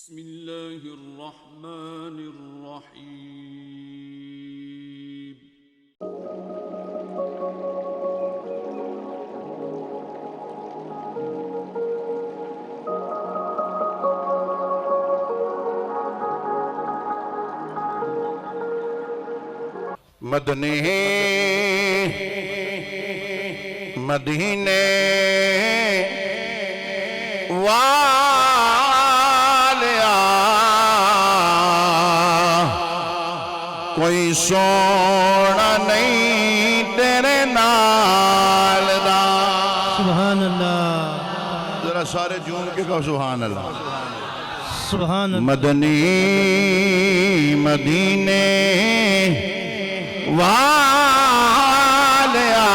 بسم الله الرحمن الرحيم مدنی مدینے والیا کوئی سونا نہیں تیرے نال دا۔ سبحان اللہ، ذرا سارے جھوم کے کہو سبحان اللہ۔ سبحان اللہ۔ مدنی مدینے والیا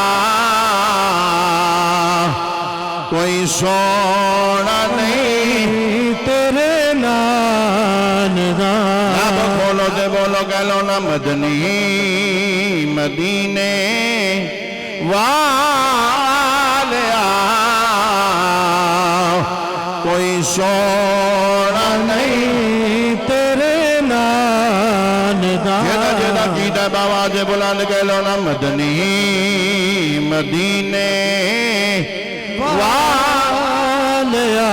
کوئی سونا نہیں تیرے نال دا۔ اب بولو دے بولو کہہ لو نا مدنی مدینے والیا کوئی سونا نہیں تیرے نال دا۔ جیدہ کیتا باواز بلند کہہ لو نا مدنی مدینے والیا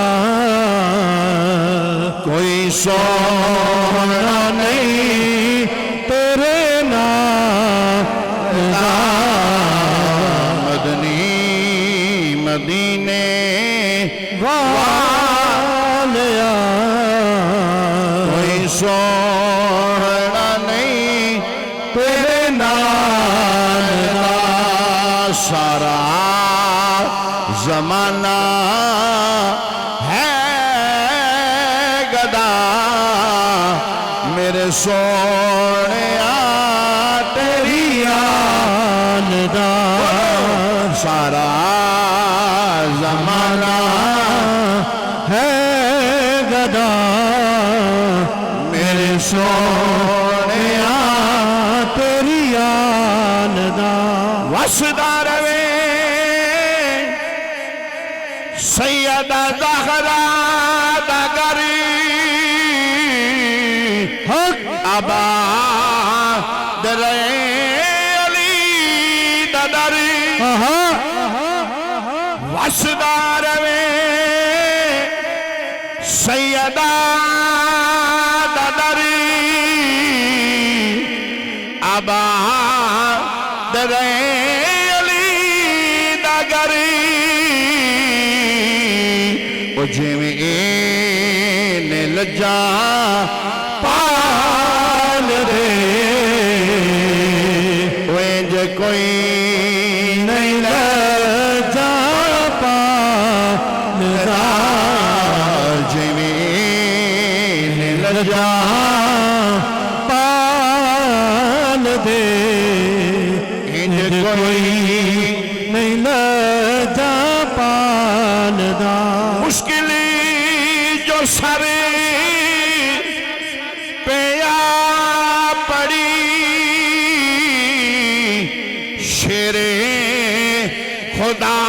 کوئی سونا نہیں تیرے نال دا۔ مدنی مدینے والیا کوئی سونا نہیں تیرے نال دا۔ سارا زمانہ ہے گدا میرے سونے تیری آن دا۔ سارا زمانہ ہے گدا میرے سونے تیری آن دا۔ وسدا روے سیدہ زہرا دا گری حق ابا درے علی دا دری وسدا روے سیدہ دا دری ابا درے علی دا گری جویں لجا پال دے وینج کوئی نہیں لجا پال دا۔ جویں لجا پال دے وینج کوئی نہیں لجا پال دا۔ مشکلی جو سر پیا پڑی شیر خدا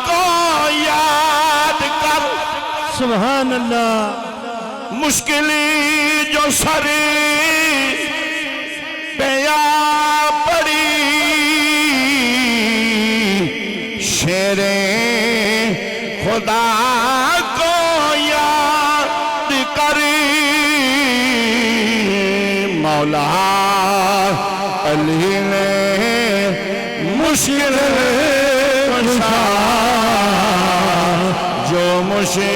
کو یاد کر۔ سبحان اللہ۔ مشکلی جو سر پیا پڑی شیر خدا کو یاد کری مولا علی نے مشکل کشا جو مشکلانو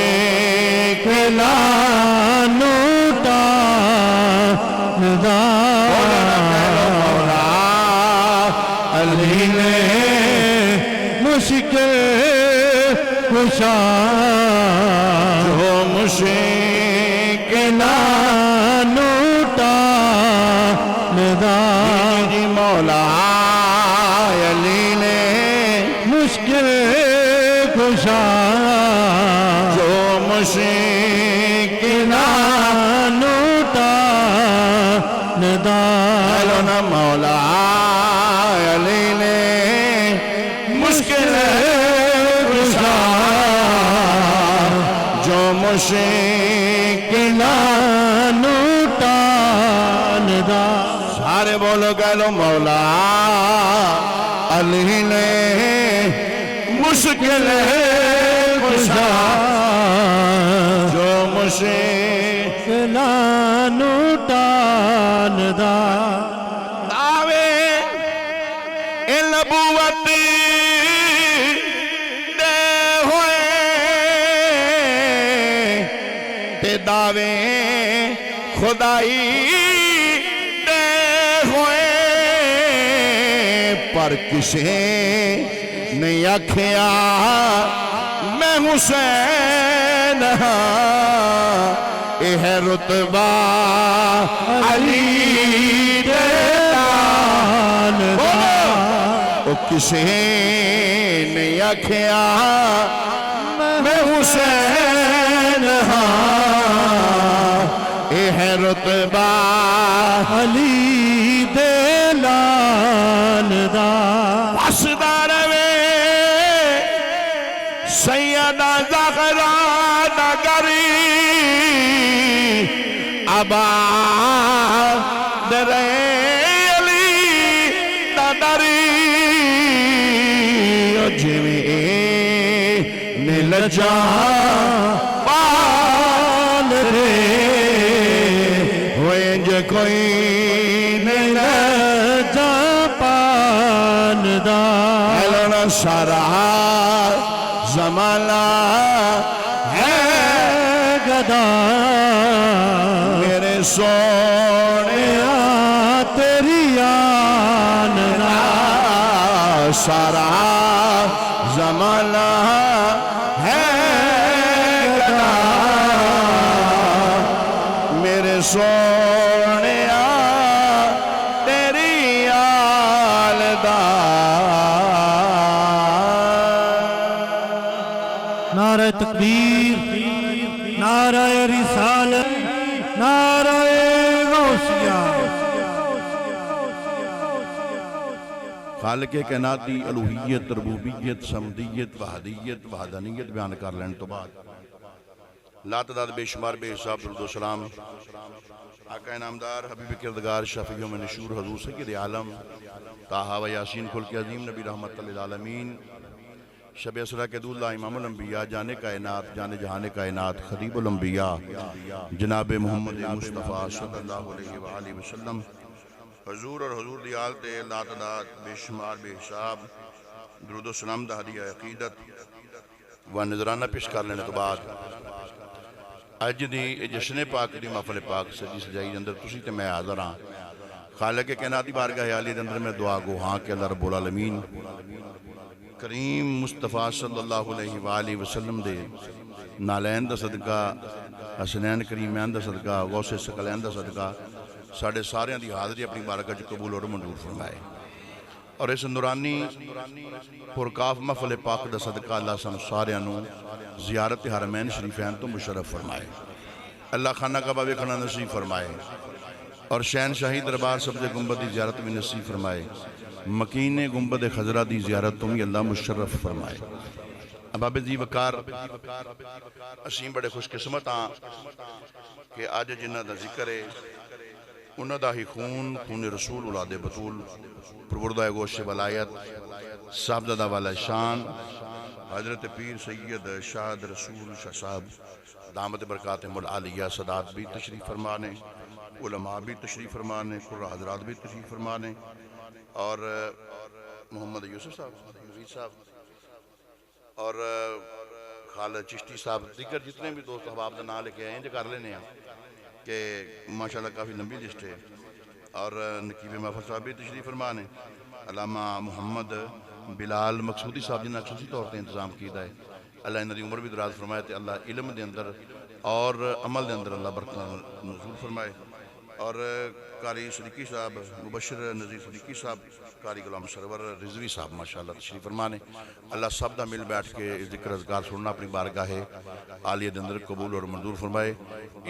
ٹال دا۔ مولا علی نے مشکل کشا جو مشکلانو ٹال دا۔ مولا علی نے مشکل کشا جو مشکلانو ٹال دا۔ نا مولا علی نے مشکل کشا جو مشکل نو ٹالدا سارے بولو کہہ لو مولا علی نے مشکل کشا جو مشکل نو ٹالدا دعوے نبوت دے ہوئے تے دعوے خدائی دے ہوئے پر کسی نہیں آکھیا میں حسین ہاں اے ہے رتبہ علی دے ٹالدا او کسی نہیں آکھیا میں حسین ہاں اے ہے رتبہ علی دے لالدا واسدہ روے سیدہ زہرا نگری آباد رہے علی نادری او جویں نلجا پال رے ہوئے جو کوئی جا پالدا ہلونا سارا زمانہ ہے گدا میرے سونے تیری آننا سارا زمانہ ہے گدا میرے سونے تیری آلدہ نعرہ تکبیر نعرہ رسالت نعرہ غوثیہ خالق کائنات دی الوہیت ربوبیت سمدیت وحدیت وحدانیت بیان کر لین تو بعد لا تعداد بے شمار بے حساب درود و سلام آقا انعامدار حبیب کردگار شفیع و نشور حضور سید عالم طٰہٰ و یاسین خلق عظیم نبی رحمت للعالمین شب اسرا کے دولہ امام الانبیاء جانے کائنات جانے جہانے کائنات خطیب الانبیاء جناب محمد مصطفیٰ صلی اللہ علیہ وآلہ وسلم حضور اور حضور دی آل تے لا تعداد بے شمار بے حساب درود و سلام دا ہدیہ عقیدت و نظرانہ پیش کر لینے تو بعد اج دی جشن پاک دی محفل پاک سجی سجائی اندر تسی تے میں حاضر ہاں خالق کائناتی بارگاہ عالی دے اندر میں دعا گو ہاں کہ اللہ رب العالمین کریم مصطفیٰ صلی اللہ علیہ وآلہ وسلم دے نالین دا صدقہ حسنین کریمین دا صدقہ غوث ثقلین دا صدقہ ساڑھے سارے دی حاضری اپنی بارگاہ جو قبول اور منظور فرمائے اور اس نورانی پرکاف محفل پاک دا صدقہ اللہ سن سارے انو زیارت حرمین شریفین تو مشرف فرمائے اللہ خانہ کعبہ ویکھنا نصیب فرمائے اور شہن شاہی دربار سبز گنبد دی زیارت بھی نصیب فرمائے مکین گنبد خضرہ دی زیارت تم اللہ مشرف فرمائے اباب جی وقار اسیم بڑے خوش قسمت ہاں کہ آج جنہ دا ذکر ہے انہ دا ہی خون رسول اولاد بطول پروردہ گوش ولایت صاحبزادہ والا شان حضرت پیر سید شاہد رسول شاہ صاحب دامت برکاتہم العالیہ صدات بھی تشریف فرمانے علماء بھی تشریف فرمانے قرآن حضرات بھی تشریف فرمانے اور محمد یوسف صاحب مزید صاحب اور خالد چشتی صاحب دیگر جتنے بھی دوست احباب دا نام لے کے آئیں جو کر لینے ہیں کہ ماشاءاللہ کافی لمبی لسٹ ہے اور نقیب محفل صاحب بھی تشریف فرمانے علامہ محمد بلال مقصودی صاحب جنہیں خصوصی طور پر انتظام کیتا ہے اللہ انہوں دی عمر بھی دراز فرمائے تے اللہ علم دے اندر اور عمل دے اندر اللہ برکت نزول فرمائے اور قاری صدیقی صاحب مبشر نذیر صدیقی صاحب قاری غلام سرور رضوی صاحب ماشاءاللہ تشریف فرمانے اللہ سب دا مل بیٹھ کے ذکر اذکار سننا اپنی بارگاہ عالیہ دے اندر قبول اور منظور فرمائے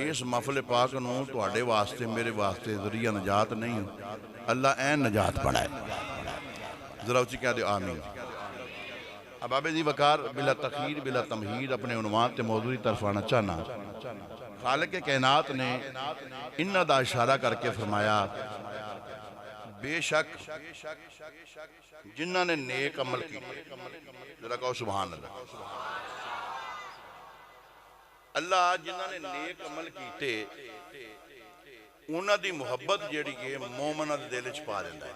اس محفل پاک نو تواڈے واسطے میرے واسطے ذریعہ نجات نہیں اللہ این نجات بنائے ذرا اچھی کہہ دے آمین اب آبے جی وقار بلا تخیر بلا تمہید اپنے عنوان تے موضوعی طرف آنا چاہنا خالق کائنات نے انہاں دا اشارہ کر کے فرمایا بے شک جنہاں نے نیک عمل کیتے ذرا کہو سبحان اللہ اللہ جنہاں نے نیک عمل کیتے انہاں دی محبت جیڑی ہے مومناں دے دل وچ پا دیندا ہے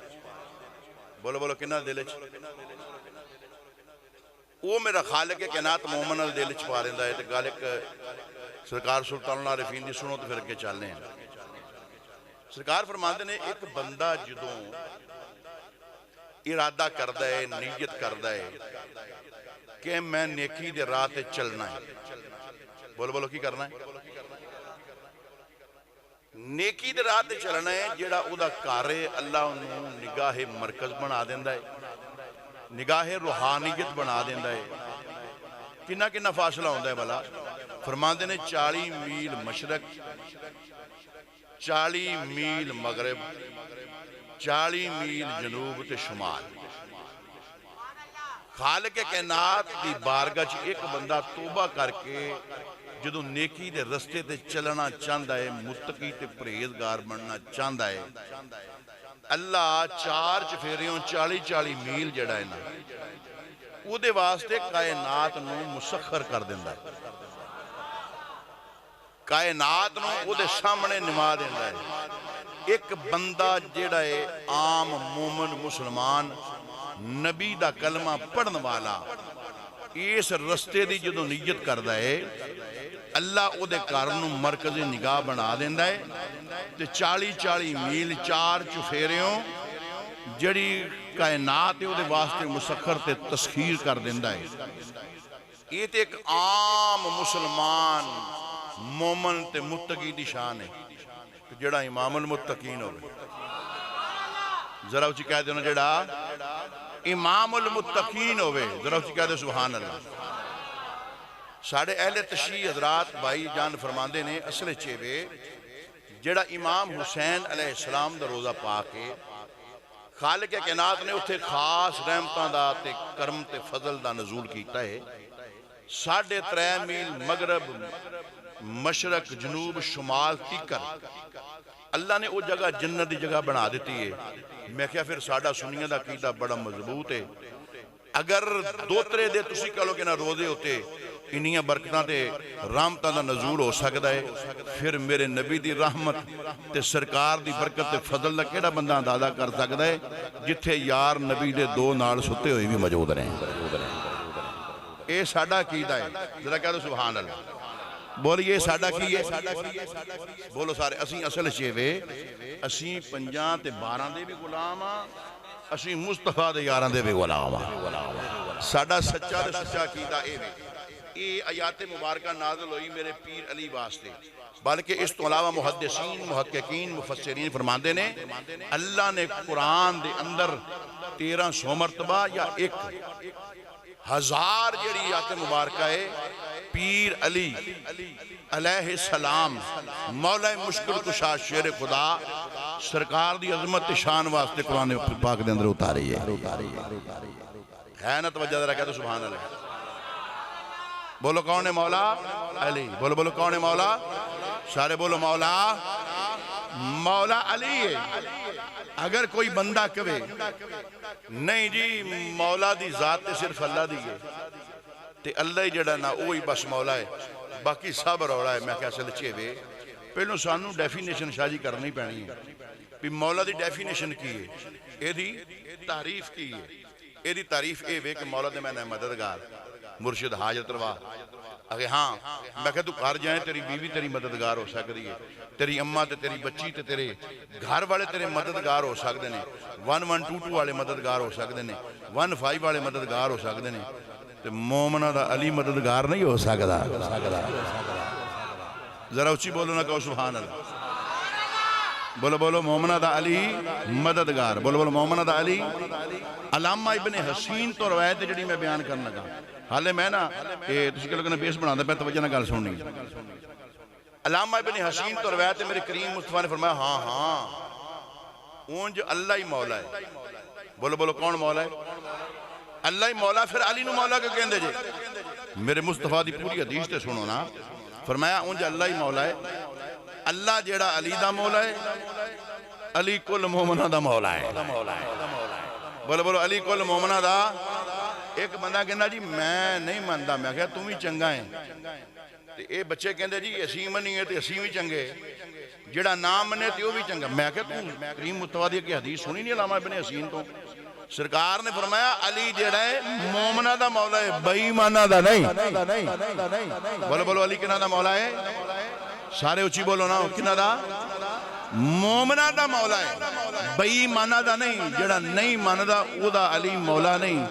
بولو بولو کنہاں دل وچ وہ میرا خالق کائنات مومناں دے دل وچ پا دیندا ہے تے گل ایک سرکار سلطان العارفین دی سنو تے پھر اگے چلنے ہیں سرکار فرماندے نے ایک بندہ جدوں ارادہ کردا ہے نیت کردا ہے کہ میں نیکی دے راہ تے چلنا ہے بولو بولو کی کرنا ہے نیکی دے راہ تے چلنا ہے جیڑا او دا کار ہے اللہ انہوں نگاہ مرکز بنا دیندا ہے نگاہ روحانیت بنا دیندا ہے کنہ کنہ فاصلہ ہوندا ہے بھلا فرماندے نے 40 میل مشرق 40 میل مغرب 40 میل جنوب تے شمال خالق کائنات دی بارگاہ چ ایک بندہ توبہ کر کے جدو نیکی دے رستے تے چلنا چاہتا ہے متقی تے پرہیزگار بننا چاہتا ہے اللہ 4 چفیریوں 40 میل جڑا ہے نا او دے واسطے کائنات نو مسخر کر دیندا ہے کائنات نو او دے سامنے نما دیندا ہے ایک بندہ جڑا ہے عام مومن مسلمان نبی دا کلمہ پڑھن والا اس رستے دی جدو نیت کردا ہے اللہ او دے کارنوں مرکز نگاہ بنا دیندا ہے تے 40 میل 4 چفیریوں جڑی کائنات ہے او دے واسطے مسخر تے تسخیر کر دیندا ہے یہ تے ایک عام مسلمان مومن تے متقی دی شان ہے جڑا امام المتقین ہوئے ذرا اچھی کہہ دینا جڑا امام المتقین ہوئے ذرا اچھی کہہ دے سبحان اللہ ساڑھے اہل تشریح حضرات بھائی جان فرماندے نے اصل چیوے جڑا امام حسین علیہ السلام دا روزہ پاکے خالق کائنات نے اتھے خاص رحمتاں دا تے کرم تے فضل دا نزول کیتا ہے 3.5 میل مغرب مشرق جنوب شمال تیکر اللہ نے وہ جگہ جنت دی جگہ بنا دیتی ہے میں کیا پھر ساڑھا سنیہ دا عقیدہ بڑا مضبوط ہے اگر 2-3 دے تسی کہلو کہ نہ روزے ہوتے انہیاں برکتاں تے رحمتاں دا نزول ہو سکتا ہے پھر میرے نبی دی رحمت تے سرکار دی برکت تے فضل دا کیڑا بندہ اندازہ کر سکتا ہے جتھے یار نبی دے 2 نال ستے ہوئے بھی موجود رہے اے ساڑھا عقیدہ ہے ذرا کہہ دو سبحان اللہ بولیے ساڑھا کی ہے بولو سارے اسیں اصل چیوے اسیں 5 تے 12 دے بھی غلام ہاں اسیں مصطفیٰ دے 11 دے بھی غلام ہاں ساڑھا سچا دے سچا عقیدہ اے وے اے آیات مبارکہ نازل ہوئی میرے پیر علی واسطے بلکہ اس تو علاوہ محدثین محققین مفسرین فرماندے نے اللہ نے قرآن دے اندر 1300 مرتبہ یا 1000 جڑی آیات مبارکہ ہے پیر علی علیہ السلام مولا مشکل کشا شیر خدا سرکار دی عظمت شان واسطے قرآن پاک دے اندر اتاری ہے نا توجہ ذرا کہہ دو سبحان اللہ بولو کون ہے مولا علی بولو بولو کون ہے مولا سارے بولو مولا علی ہے اگر کوئی بندہ کہے نہیں جی مولا دی ذات صرف اللہ دی ہے تے اللہ ہی جڑا نا وہی بس مولا ہے باقی سب روڑا ہے میں کیا اصل چیوے پہلو سانو ڈیفینیشن شاہی کرنی پینی ہے پھر مولا دی ڈیفینیشن کی ہے اے دی تعریف کی ہے اے دی تعریف اے وے کہ مولا دے میں نے مددگار مرشد حاجت روا اگر ہاں میں کہا تو کار جائیں تیری بیوی تیری مددگار ہو سکتی ہے تیری اممہ تے تیری بچی تے تیرے گھر والے تیرے مددگار ہو سکتے ہیں 1122 والے مددگار ہو سکتے ہیں 15 والے مددگار ہو سکتے ہیں تے مومنہ دا علی مددگار نہیں ہو سکتا ذرا اچھی بولو نہ کہو سبحان اللہ بولو بولو مومنہ دا علی مددگار بولو بولو مومنہ دا علی علامہ ابن حسین تو روایت جڑی میں بیان کرنا گا حالے میں نا تسی کہ لوگوں نے بیس بنا دا پہ توجہ نہ گال سننی علامہ ابن حسین تو روایت میرے کریم مصطفیٰ نے فرمایا ہاں ہاں اونج اللہ ہی مولا ہے بولو بولو کون مولا ہے اللہ ہی مولا پھر علی نو مولا کے کہندے جے میرے مصطفیٰ دی پوری حدیث تے سنو نا فرمایا اونج اللہ ہی مولا ہے اللہ جیڑا علی دا مولا ہے علی کل مومنہ دا مولا ہے بولو بولو علی کل مومنہ دا ایک بندہ کہنا جی میں نہیں مانتا میں کہا تم ہی چنگا ہے اے بچے کہندے جی اسی منی ہے تو اسی بھی چنگے جڑا نام منے تو بھی چنگا میں کہا تم کریم متوادی کی حدیث سنی نہیں علامہ ابن حسین تو سرکار نے فرمایا علی جڑا ہے مومنہ دا مولا ہے بے ایمانہ دا نہیں بولو بولو علی کنا دا مولا ہے سارے اچھی بولو نا کنا دا مومنہ دا مولا ہے بے ایمانہ دا نہیں جڑا نہیں ماندا او دا علی مولا نہیں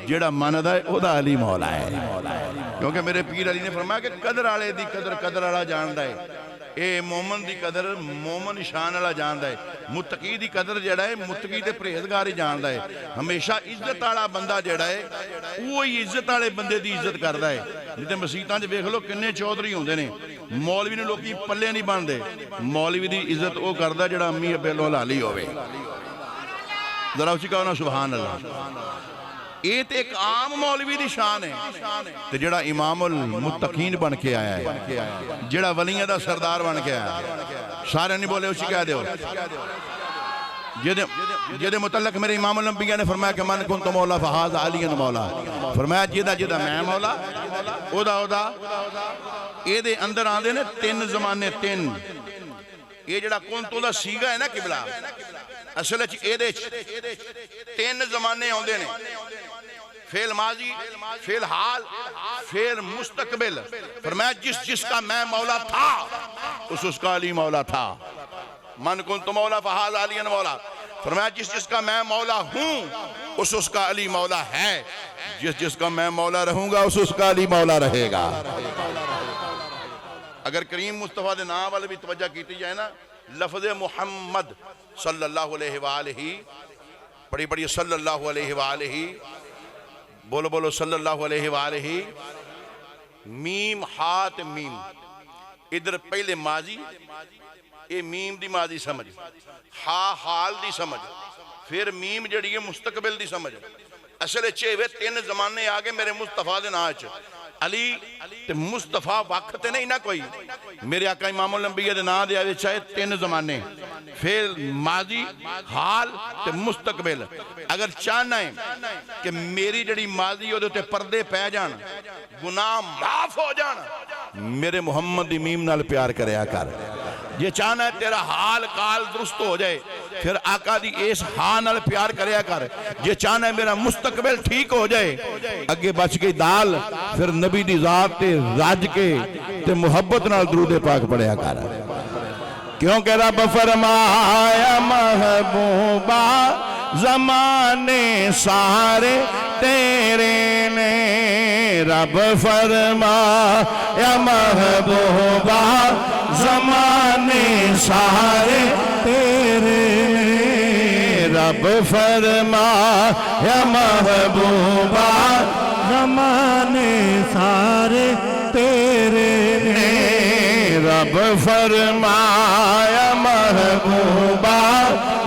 جڑا ماندا ہے او دا علی مولا ہے کیونکہ میرے پیر علی نے فرمایا کہ قدر آلے دی قدر آلا جاندہ ہے اے مومن دی قدر مومن شان آلا جاندہ ہے متقی دی قدر جڑا ہے متقی دے پرہیزگاری جاندہ ہے ہمیشہ عزت آلا بندہ جڑا ہے وہی عزت آلے بندے دی عزت کردہ ہے جتے مسیطان جے بیکھ لو کنے چودری ہوندے نے مولوی نے لوگی پلے نہیں باندے مولوی دی عزت او کردہ جڑا امی ابے لولالی ہوئے ذرا اچھی کہو نا سبحان اللہ یہ تو ایک عام مولوی دی شان ہے تو جڑا امام المتقین بن کے آیا ہے جڑا ولیہ دا سردار بن کے آیا ہے سارے نہیں بولے اسی کہہ دے جدے متعلق میرے امام الانبیاء نے فرمایا کہ من کنت مولا فہاز علی مولا فرمایا جدہ میں مولا اودا یہ دے اندر آن دے نے تین زمانے تین یہ جڑا کنتوں دا سیگا ہے نا قبلہ اصل ہے تین زمانے آن دے نے فعل ماضی فعل حال فعل مستقبل فرمایا جس کا میں مولا تھا اس کا علی مولا تھا من کنت مولا فہاز علی مولا فرمایا جس کا میں مولا ہوں اس کا علی مولا ہے جس کا میں مولا رہوں گا اس کا علی مولا رہے گا اگر کریم مصطفیٰ دے نام والے بھی توجہ کیتی جائے نا لفظ محمد صلی اللہ علیہ وآلہ پڑھی پڑھی صلی اللہ علیہ وآلہ بولو بولو صلی اللہ علیہ وآلہ میم ہاتھ میم ادھر پہلے ماضی اے میم دی ماضی سمجھ حال دی سمجھ پھر میم جڑی ہے مستقبل دی سمجھ اصل چیوے تین زمانے آگے میرے مصطفیٰ دے ناچ علی تے مصطفیٰ وقت نہیں نہ کوئی میرے آقا امام الانبیاء دے نا دے آوے چاہے تین زمانے فعل ماضی حال تے مستقبل اگر چاہنا ہے کہ میری جڑی ماضی ہو دے پردے پہ جان گناہ معاف ہو جان میرے محمد میم نال پیار کریا کر یہ چاہنا ہے تیرا حال کال درست ہو جائے پھر آقا دی اس حال نال پیار کریا کر یہ چاہنا ہے میرا مستقبل ٹھیک ہو جائے اگے بچ گئی دال پھر نبی دی ذات تے راج کے تے محبت نال درود پاک پڑھیا کر کیونکہ رب فرمایا محبوبہ زمانے سارے تیرے نے رب فرمایا محبوبہ زمانے سارے تیرے نے رب فرمایا محبوبہ زمانے سارے تیرے نے رب فرمایا محبوبہ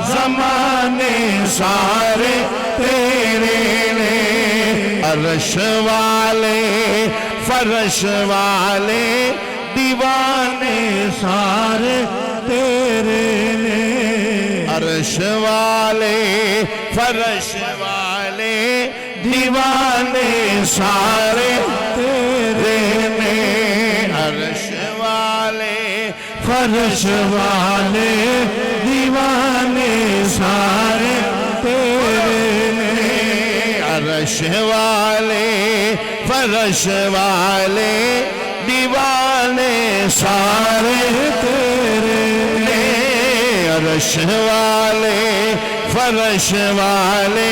زمانے سارے تیرے نے عرش والے فرش والے دیوانے سارے تیرے نے عرش والے فرش والے دیوانے سارے تیرے نے عرش والے فرش والے دیوانے سارے تیرے نے عرش والے فرش والے دیوانے سارے تیرے نے عرش والے فرش والے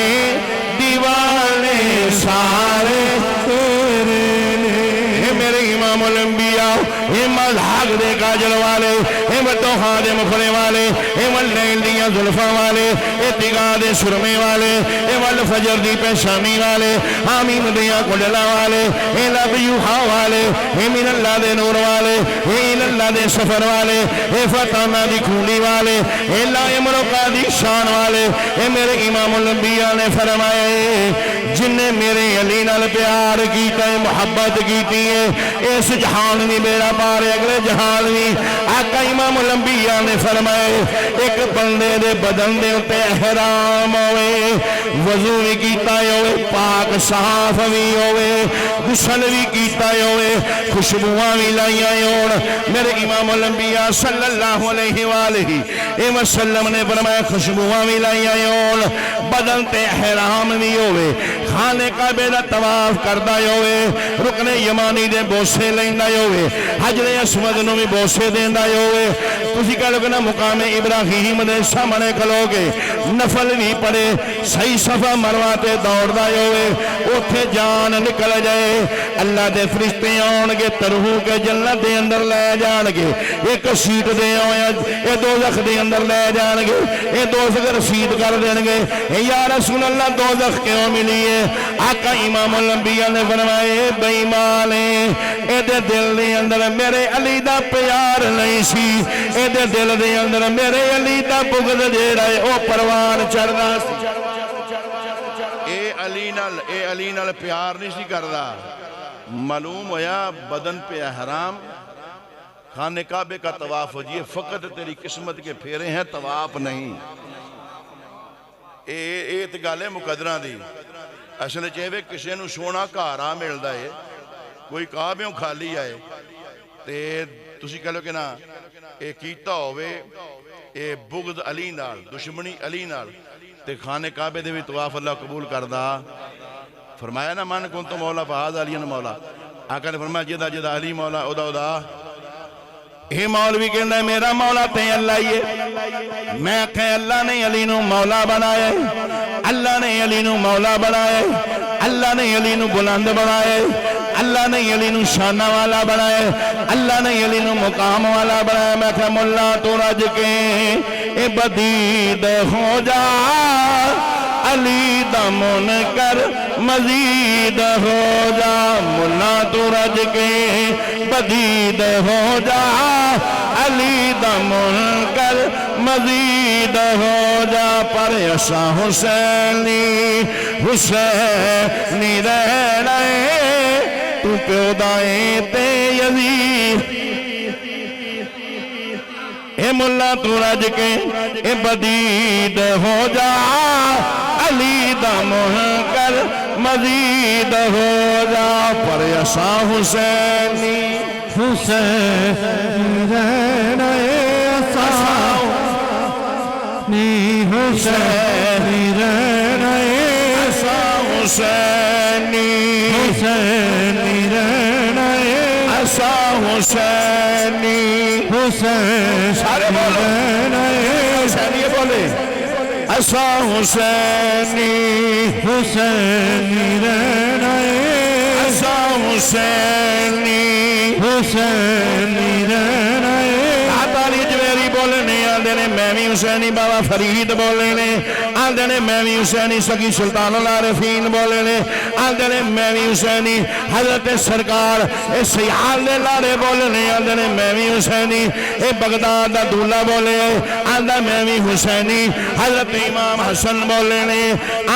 دیوانے سارے تیرے نے میرے امام الانبیاء امت حق دے کاجل والے امت توحا دے مخرے والے امت لیل دیا ظلفہ والے اتقاء دے سرمے والے امت فجر دی پیشانی والے آمین دیا کللہ والے لب یوحا والے من اللہ دے نور والے اللہ دے سفر والے فتانہ دی کھولی والے اللہ امرقہ دی شان والے میرے امام الانبیاء نے فرمائے جن نے میرے علی نال پیار کیتا ہے محبت کیتی ہے اس جہان نہیں بیڑا پارے اگلے جہان نہیں آقا امام الانبیاء نے فرمائے ایک بندے دے بدن دے اتے احرام ہوئے وضو بھی کیتا ہوئے پاک صاف بھی ہوئے غسل بھی کیتا ہوئے خوشبوواں بھی لائیاں ہوئے میرے امام الانبیاء صلی اللہ علیہ وآلہ وسلم نے فرمایا خوشبوواں بھی لائیاں ہوئے بدن تے احرام بھی ہوئے خانے کعبے دا طواف کردہ ہوئے رکن یمانی دے بوسے لیندہ ہوئے حجر اسود نو بھی بوسے دیندہ ہوئے تسی کہہ لو کہ نا مقام ابراہیم دے سامنے کھلوگے نفل بھی پڑے صحیح صفحہ مرواتے دوڑ دا ہوئے اتھے جان نکل جائے اللہ دے فرشتے آنگے ترہو کے جنت دے اندر لے جانگے ایک سیٹ دے آیا اے دوزخ دے اندر لے جانگے اے دوزخ رسید کر دینگے اے یا رسول اللہ دوزخ کیوں ملی ہے آقا امام الانبیاء نے فرمائے بے ایمانے اے دے دل دے اندر میرے علی دا پیار نہیں سی اے دے دل دے اندر میرے علی دا بغض دے رہے او پروان چڑھنا سی اے علی نال پیار نہیں سی کردہ معلوم ہویا بدن پہ احرام خانے کعبے کا طواف ہو جیے فقط تیری قسمت کے پھیرے ہیں طواف نہیں اے اتگالے مقدرہ دی اصل چاہے کسے نو سونا کارا ملدا ہے کوئی کعبیوں کھالی آئے تے تسی کہہ لو کہ نا اے کیتا ہوئے اے بغض علی نال دشمنی علی نال تے خانے کعبے دے بھی طواف اللہ قبول کردہ فرمایا نا من کن تو مولا فہاد علی مولا آقا نے فرمایا جدہ جدہ علی مولا ادا ادا اے مولوی کہنا ہے میرا مولا تے اللہ یہ میں کہ اللہ نے علی نو مولا بنایا ہے اللہ نے علی نو مولا بنایا ہے اللہ نے علی نو بلند بنایا ہے اللہ نے علی نو شانہ والا بنایا ہے اللہ نے علی نو مقام والا بنایا ہے میں کہ مولا تو رج کے اے بدید ہو جا علی دا منکر مزید ہو جا ملا تو رج کے بدید ہو جا علی دا منکر مزید ہو جا پر ایسا حسینی حسینی رہ رہے تو پیودائیں تے یزید اے ملا تو رج کے اے بدید ہو جا علی دا منکر مزید ہو جا پر ایسا حسینی حسین رہنا ایسا نی حسین رہنا ایسا حسینی حسین رہنا ایسا حسینی حسین سارے بولو حسینی یہ بولے ایسا حسینی حسین رہنا ایسا حسینی حسین رہنا آتالی جویری بولنے آدھے نے میں بھی حسینی بابا فرید بولنے آدھے نے میں بھی حسینی سکی سلطان العارفین بولنے آدھے نے میں بھی حسینی حضرت سرکار اے سیال لارے بولنے آدھے نے میں بھی حسینی اے بغداد دا دولہ بولے آدھے میں بھی حسینی حضرت امام حسن بولنے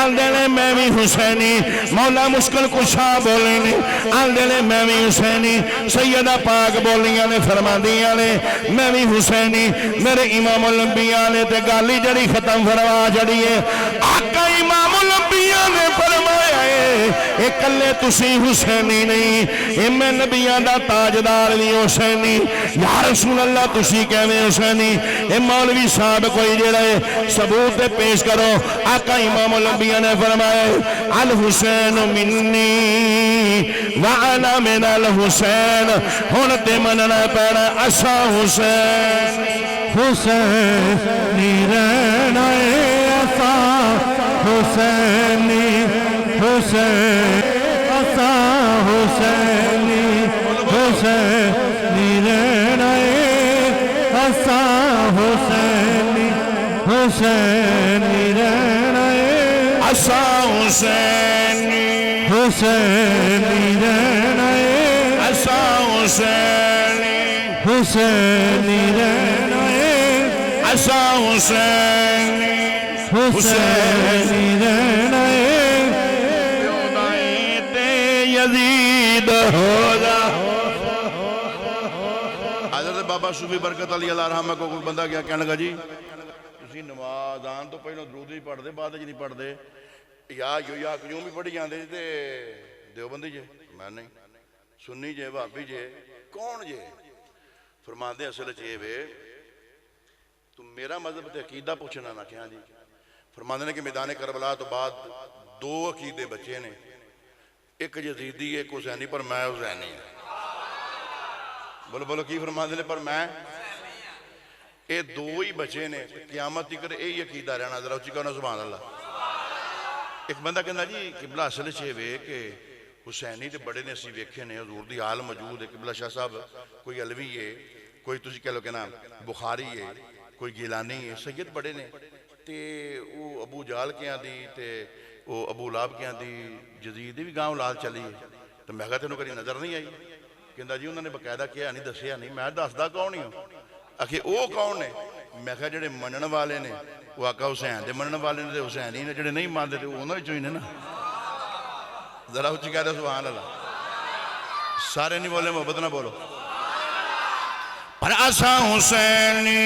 آدھے نے میں بھی حسینی مولا مشکل کشا بولنے آدھے نے میں بھی حسینی سیدہ پاک بولیاں نے فرما دیاں نے میں بھی حسینی میرے امام الانبیاء نے تے گالی جڑی ختم فرما جڑی ہے آقا امام الانبیاء نے فرمایا ہے اے کلے تسی حسینی نہیں اے میں نبیاں دا تاجدار بھی حسینی یا رسول اللہ تسی کہنے حسینی اے مولوی صاحب کوئی جڑا ہے ثبوت پیش کرو آقا امام الانبیاء نے فرمایا الحسین منی وعنا من الحسین ہونتے مننا پیڑا اسا حسین حسینی رہنا ایسا حسینی حسین ایسا حسینی حسینی رہنا ایسا حسینی حسینی رہنا ایسا حسینی حسینی رہنا ایسا حسینی حسینی رہنا ایسا حسینی حسینی رہنا یزید ہو جا. حضرت بابا صوفی برکت علی اللہ رحمہ کو کوئی بندہ کیا کہنے لگا جی تسی نماز آن تو پہلے درود بھی پڑھ دے بعد نہیں پڑھ دے یا کیوں بھی پڑھی جاندے تے دیوبندی جے میں نہیں سنی جے بھابی جے کون جے فرماندے اصل چے وے تم میرا مذہب تے عقیدہ پوچھنا نہ کیا جی فرماندے نے کہ میدان کربلا تو بعد دو عقیدے بچے نے ایک یزیدی ایک حسینی پر میں حسینی ہوں بولو بولو کی فرماندے نے پر میں اے دو ہی بچے نے قیامت تک اے ہی عقیدہ رہنا ذرا اچھی کہنا سبحان اللہ. ایک بندہ کہنا جی قبلہ اصل چھے وے کہ حسینی تے بڑے نے اسی ویکھے نے حضور دی حال موجود ہے قبلہ شاہ صاحب کوئی علوی ہے کوئی تسی کہہ لو کہ نا بخاری ہے کوئی گیلانی ہے سید بڑے نے تے وہ ابو جال کیاں دی تے وہ ابو لاب کیاں دی جزید بھی گاؤں لال چلی ہے تو میں کہا تینوں کری نظر نہیں آئی کہندا جی انہوں نے باقاعدہ کیا نہیں دسیا نہیں میں دسدا کون ہی ہوں آخے او کون نے میں کہا جڑے منن والے نے وہ آقا حسین دے منن والے نے تے حسین ہی نے جڑے نہیں مانتے تے انہاں وچوں ہی نے نا ذرا اچھی کہہ دے سبحان اللہ سارے نہیں بولے محبت نہ بولو پر اسا حسینی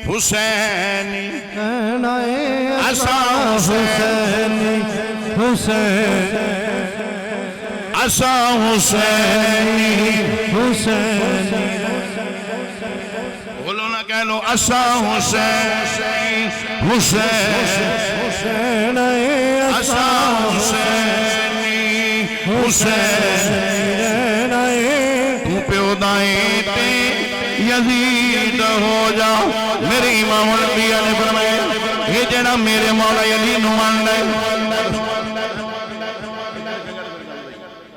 حسینی اسا حسینی حسین اسا حسینی حسینی بولو نہ کہہ لو اسا حسین حسین اسا حسینی حسین تو پیودائیں تے یزید ہو جا میرے امام الانبیاء نے فرمایا یہ جڑا میرے مولا علی نو مان لے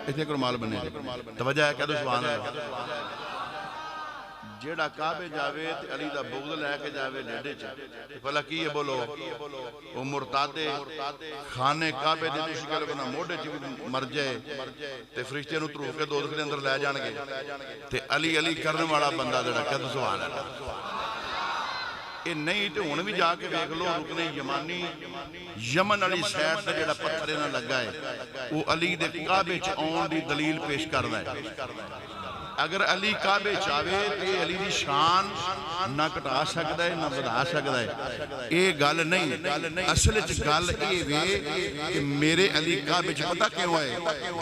اتنے کرمال بنے توجہ ہے کہہ دو سبحان اللہ جیڑا کعبے جاوے تے علی دا بغض لے کے جاوے ڈیڈے چاہے بھلا کی ہے بولو وہ مرتادے خانے کعبے دے تسی کہہ لو کہ نا موڑے چی مر جائے تے فرشتے نو تروح کے دوزخ دے اندر لے جان گے تے علی علی کرنے والا بندہ جڑا کہہ دو سبحان اللہ اے نہیں تے ہن بھی جا کے دیکھ لو رکن یمانی یمن علی سیٹ تے جڑا پتھر نہ لگا ہے وہ علی دے کعبے چ اون دی دلیل پیش کردا ہے اگر علی کعبے چاہے تے علی دی شان نہ کٹا سکتا ہے نہ بدا سکتا ہے اے گل نہیں اصل گل اے وے کہ میرے علی کعبے چ پتہ کیوں ہے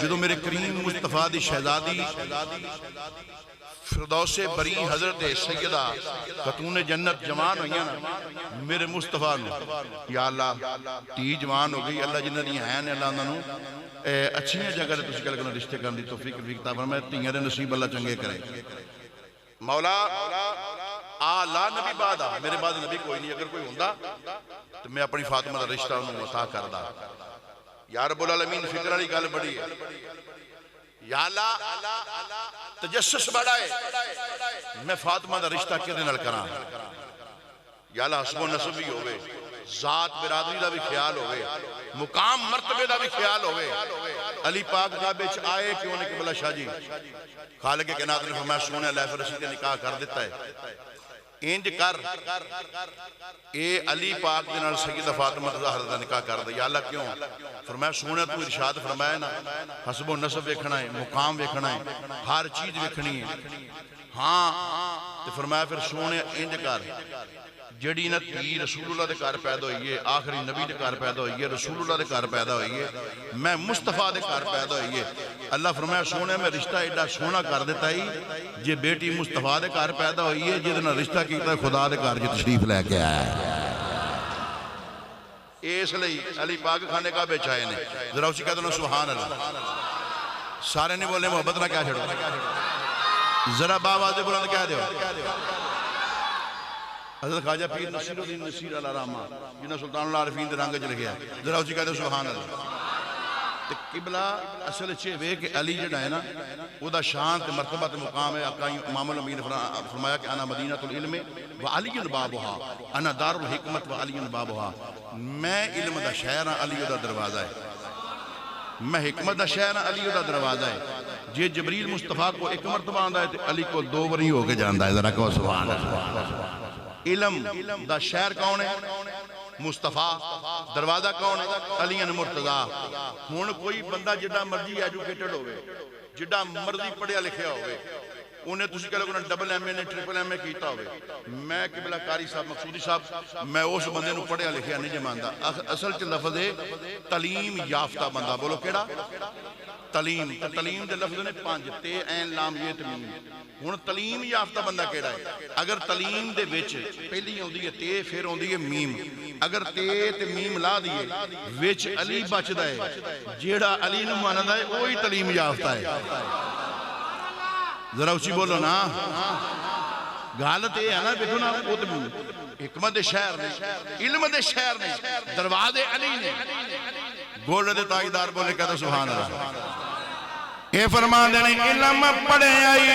جدو میرے کریم مصطفیٰ دی شہزادی فردوس بری حضرت سیدہ خاتون جنت جوان ہوئی نا میرے مصطفیٰ نو یا اللہ تی جوان ہو گئی اللہ جنہ دی ہیں اللہ انہوں اچھی جگہ تسی کہہ لگنا رشتے کرنے دی توفیق کتاب فرمائے تیئے دے نصیب اللہ چنگے کرے مولا لا نبی بعد میرے بعد نبی کوئی نہیں اگر کوئی ہوندہ تو میں اپنی فاطمہ دا رشتہ انہوں عطا کردہ یا رب العالمین فکر علی گل بڑی ہے یا اللہ تجسس بڑا ہے میں فاطمہ دا رشتہ کدے نال کراں یا اللہ حسب و نسب بھی ہوئے ذات برادری دا بھی خیال ہوئے مقام مرتبے دا بھی خیال ہوئے علی پاک کعبے چ آئے کیوں نے قبلہ شاہ جی خالق کائنات نے فرمایا سونے اللہ فرشتے کے نکاح کر دیتا ہے انج کر اے علی پاک دے نال سیدہ فاطمہ زہرا دا نکاح کر دے یا اللہ کیوں فرمایا سونے تو ارشاد فرمایا نا حسب و نسب ویکھنا ہے مقام ویکھنا ہے ہر چیز ویکھنی ہے ہاں تے فرمایا پھر سونے انج کر جڑی نہ تی رسول اللہ دے کار پیدا ہوئی ہے آخری نبی دے کار پیدا ہوئی ہے رسول اللہ دے کار پیدا ہوئی ہے میں مصطفیٰ دے کار پیدا ہوئی ہے اللہ فرمایا سونے میں رشتہ ایڈا سونا کر دیتا ہی جے بیٹی مصطفیٰ دے کار پیدا ہوئی ہے جدنا رشتہ کیتا ہے خدا دے کار جے تشریف لے کے آیا ہے اس لئی علی پاک خانے کا بیچائے نے ذرا اسی کہتے ہیں سبحان اللہ سارے نہیں بولے محبت نہ کیا چھڑو ذرا باواز بلند کہہ دیو حضرت خواجہ پیر نصیر الدین نصیر علیہ رحمہ جنہاں سلطان اللہ عارفین دے رنگ چلے گیا ذرا اسی کہتے ہیں سبحان اللہ قبلہ اصل چھے وے کہ علی جڑا ہے نا وہ دا شان تے مرتبہ تے مقام ہے آقا امام الانبیاء نے فرمایا کہ انا مدینۃ العلم و علی بابها انا دار الحکمت و علی بابها میں علم دا شہر ہاں علی دا دروازہ ہے میں حکمت دا شہر ہاں علی دا دروازہ ہے جے جبریل مصطفیٰ کو ایک مرتبہ آندہ ہے تو علی کو دو بری ہو کے جاندہ ہے ذرا کہو سبحان اللہ علم دا شہر کون ہے مصطفیٰ دروازہ کون علی مرتضیٰ ہون کوئی بندہ جڑا مرضی ایجوکیٹڈ ہوئے جڑا مرضی پڑھیا لکھیا ہوئے انہیں تسی کہہ لگو ڈبل ایم اے نے ٹرپل ایم اے کیتا ہوئے میں قبلہ قاری صاحب مقصودی صاحب میں اس بندے نو پڑھیا لکھیا نہیں جماندہ اصل چ لفظ ہے تعلیم یافتہ بندہ بولو کیڑا تعلیم تعلیم دے لفظ نے 5 تے عین لام یہ تمیم ہن تعلیم یافتہ بندہ کیڑا ہے اگر تعلیم دے وچ پہلی ہوندی ہے تے پھر ہوندی ہے میم اگر تے تے میم لا دیے وچ علی بچدا ہے جیڑا علی نو ماندا ہے وہی تعلیم یافتہ ہے ذرا اچھی بولو نا غالت یہ ہے نا دیکھو نا حکمت شہر نے علم دے شہر نے دروازے علی نے گولڈ دے تاجدار بولے کہتا سبحان اللہ اے فرمان دینے علم پڑھے آئی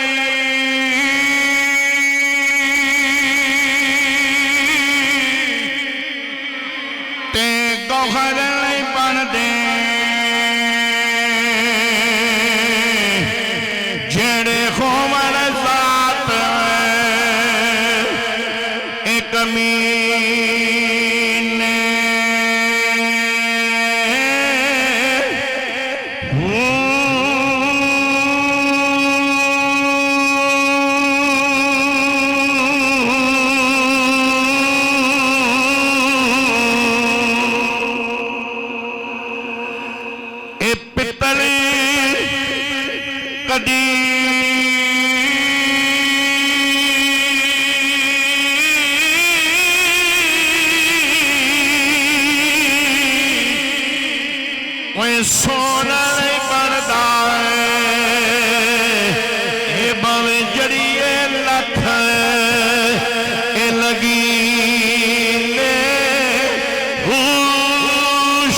تے گوھر نہیں بن دے جڑے خومر ذات ایک امین اے پتلے کدی سونا نہیں بنتا اے باویں جڑیے لکھ اے لگی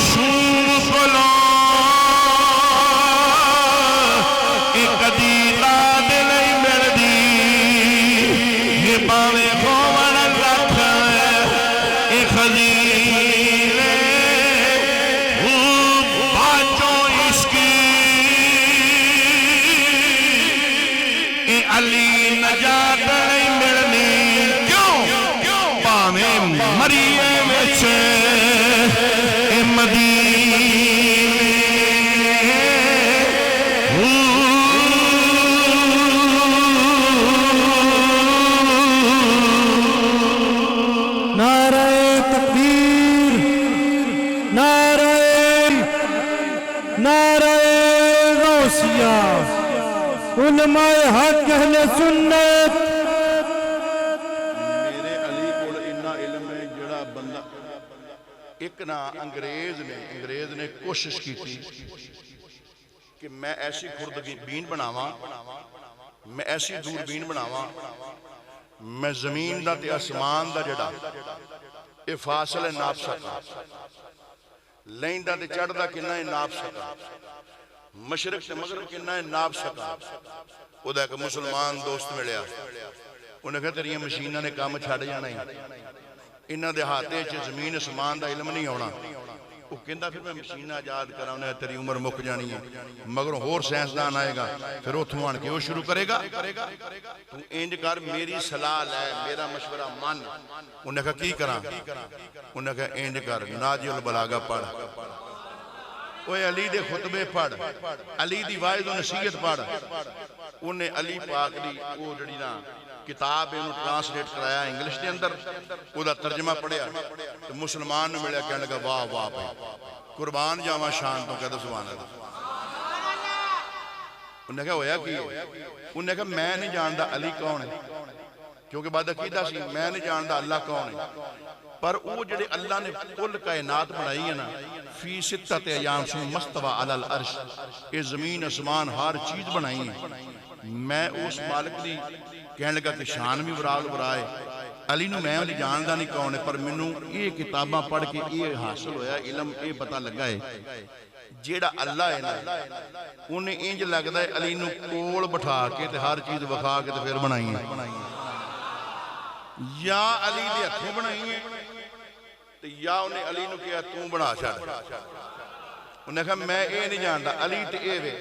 شوم کلو اے کدی لاد نہیں ملدی اے باویں گھومن لکھ اے خزینے علی نجات نہیں ملنی کیوں پاویں مریے وچ اے مدینے نعرہ تکبیر نعرہ غوثیہ علماء حق اہل سنت میرے علی کو انہا علم ہے جڑا بندہ ایک نا انگریز نے کوشش کی تھی کہ میں ایسی خوردبین بناواں میں ایسی دوربین بناواں میں زمین دا تے آسمان دا جڑا اے فاصلے ناپ سکا لین دا تے چڑھ دا کنہ ناپ سکا مشرق سے مغرب کنہ ناپ سکا وہ دا ایک مسلمان دوست ملیا انہیں کہا تیری مشینہ نے کام چھاڑ جانا ہی انہاں دے ہاتھے چھے زمین اسمان دا علم نہیں ہونا وہ کہندہ پھر میں مشینہ آجاد کرا انہیں تیری عمر مک جانی ہے مگر اور سائنسدان آئے گا پھر وہ تھوان کے وہ شروع کرے گا تو انج کر میری صلاح ہے میرا مشورہ مان انہیں کہا کی کرا انہیں کہا انج کر ناجی البلاغہ پڑھ اوہ علی دے خطبے پڑھ علی دی واعظ و نصیحت پڑھ انہیں علی پاک دی وہ جڑی نا کتاب انہوں ٹرانسلیٹ کرایا انگلش دے اندر وہ دا ترجمہ پڑھیا تو مسلمان نے ملیا کہنے لگا واہ واہ پہ قربان جاواں شان تو کہتا سبحان اللہ انہیں کہا ہویا کی انہیں کہا میں نہیں جاندہ علی کون ہے کیونکہ بعد عقیدہ سی میں نہیں جاندہ اللہ کون ہے پر وہ جڑے اللہ نے کل کائنات بنائی ہے نا فی ستت ایام سے مستوى علی العرش یہ زمین اسمان ہر چیز بنائی ہے میں اس مالک دی کہنے لگا کہ شان بھی برال برائے علی نو میں انہیں جاندہ نہیں کون ہے پر منو یہ کتاباں پڑھ کے یہ حاصل ہویا علم یہ پتہ لگا ہے جیڑا اللہ ہے نا انہیں انج لگتا ہے علی نو کول بٹھا کے تے ہر چیز وکھا کے تے پھر بنائی ہے یا علی دے ہتھوں بنائی ہے یا انہیں علی نو کیا توں بنا چھاڑ انہیں کہا میں اے نہیں جانتا علی تے اے وے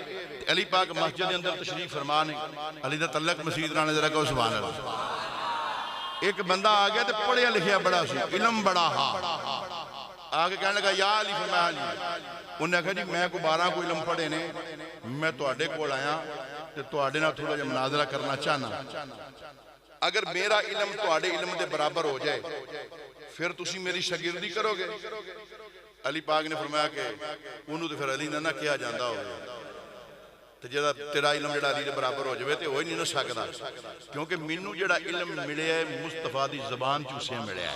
علی پاک مسجد اندر تشریف فرمانے علی دا تلق مسجد رانے ذرا کہو سبحان اللہ ایک بندہ آ گیا تے پڑھیا لکھیا بڑا سی علم بڑا ہا آگے کہنے لگا یا علی، فرمایا علی. انہیں کہا جی میں کو 12 کو علم پڑھے نے، میں تواڈے کول آیا تے تواڈے نال تھوڑا جہا مناظرہ کرنا چاہنا. اگر میرا علم تواڈے علم دے برابر ہو جائے پھر تسی میری شاگردی کرو گے؟ علی پاک نے فرمایا کہ انہوں تو پھر علی نہ کیا جاندہ ہوگا، تو جدا تیرا علم جڑا علی دے برابر ہو جائے تو وہی نہیں نہ سکتا، کیونکہ مینوں جڑا علم ملے ہے مصطفیٰ دی زبان چوسے ملے ہے.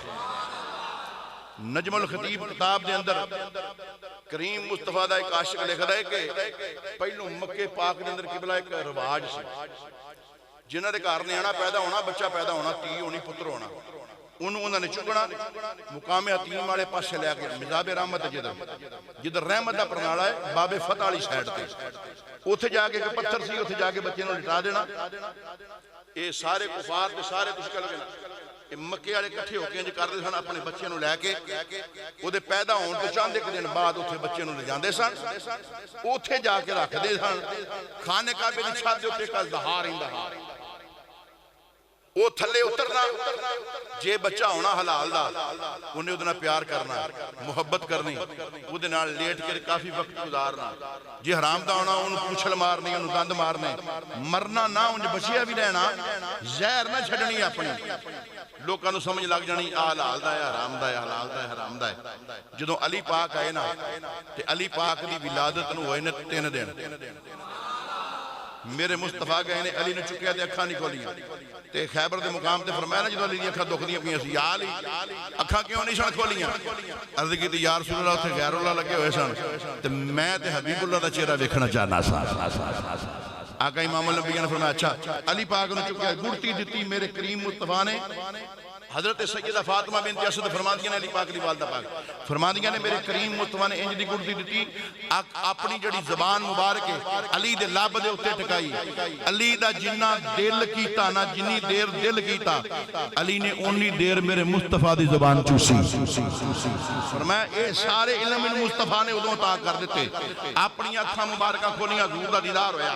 نجم الخطیب کتاب دے اندر کریم مصطفیٰ دا ایک عاشق لکھدا ہے کہ پہلو مکے پاک دے اندر قبلہ ایک رواج سی، جنہاں دے گھر نیانا پیدا ہونا، بچہ پیدا ہونا، تی ہونی، پتر ہونا، انہوں نے چکنا مقام حتیم والے پاسے لے کے مذاب رحمت جدھر رحمت دا پرنالا ہے باب فتح والی سائیڈ تے، اوتھے جا کے پتھر سی، اوتھے جا کے بچے نوں لٹا دینا. اے سارے کفار تے سارے تسی کہہ لو کہ مکے والے کٹھے ہو کے انج کردے سن، اپنے بچے نوں لے کے او دے پیدا ہون تو چاند ایک دن بعد اوتھے بچے نوں لے جاندے سن، اوتھے جا کے رکھ دے سن. خانے کعبے دی چھت دے اوتے کل دہار ہیندا وہ تھلے اترنا، جے بچہ ہونا حلال دا انہیں ادنا پیار کرنا، محبت کرنی، ادھے نال لیٹ کے کافی وقت گزارنا. جے حرام دا ہونا انہوں پوچھل مارنی، انہوں دند مارنے، مرنا نہ انہیں بچیا بھی رہنا، زہر نہ چھڑنی اپنی. لوگاں نوں سمجھ لگ جانی آ حلال دا ہے، حرام دا ہے، حلال دا ہے، حرام دا ہے. جدوں علی پاک آئے نا تے علی پاک دی ولادت نوں ہوئے نے 3 دن. میرے مصطفیٰ گئے نے علی نے چکیا تے اکھاں نہیں کھولیاں تے خیبر دے مقام تے فرمایا نا جدوں علی دی اکھاں دکھ دیاں پیاں سی، یا علی اکھاں کیوں نہیں سن کھولیاں؟ عرض کی یا رسول اللہ اتھے غیر اللہ لگے ہوئے سن تے میں تے حبیب اللہ دا چہرہ ویکھنا چاہنا سا. آقا امام الانبیاء نے فرمایا اچھا. علی پاک نے چکیا گڑتی دتی میرے کریم مصطفیٰ نے. حضرت سیدہ فاطمہ بنت اسد فرماندیاں نے علی پاک دی والدہ پاک فرماندیاں نے میرے کریم مصطفیٰ نے انج دی گڑتی دتی، اپنی جڑی زبان مبارک علی دے لب دے اوتے ٹکائی. علی دا جنہ دل کیتا نا، جنی دیر دل کیتا، علی نے اونی دیر میرے مصطفیٰ دی زبان چوسی. فرمایا اے سارے علم مصطفیٰ نے ادوں عطا کر دیتے. اپنی اکھاں مبارکہ کھولیاں، حضور دا دیدار ہویا.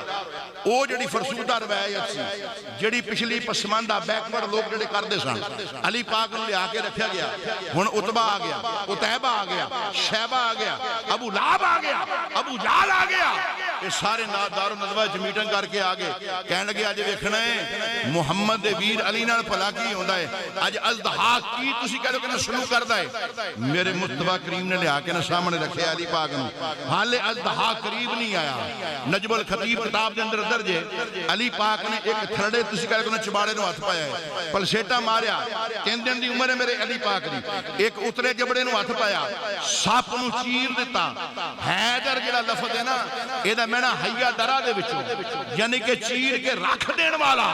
او جڑی فرسودہ روایت سی، جڑی پچھلی پسماندہ بیکورڈ لوگ جڑے کردے سن، علی پاک نے لے آکے رکھا گیا. ہن عتبہ آ گیا، عتیبہ آ گیا، شیبہ آ گیا، ابو لہب آ گیا، ابو جہل آ گیا. یہ سارے دار الندوہ وچ میٹنگ کر کے آگے کہنے لگے اج ویکھنا ہے محمد دے ویر علی نال بھلا کی ہوندا ہے، اج اژدہا کی تسی کہہ لو کہ شروع کردا ہے. میرے مصطفیٰ کریم نے لے آکے نا سامنے رکھے علی پاک نوں. حالے اژدہا قریب نہیں آیا. نجم الخطیب کتاب دے اندر درج ہے علی پاک نے ایک تھرڑے تسی کہہ لو کہ چباڑے نوں ہاتھ پایا ہے، پلسیٹا ماریا. 3 دن دی عمر ہے میرے علی پاک دی. ایک اترے جبڑے نوں ہاتھ پایا، سپ نوں چیر دیتا. حیدر جڑا لفظ ہے نا ایدا مینا حیا درا دے وچوں، یعنی کہ چیر کے رکھ دین والا.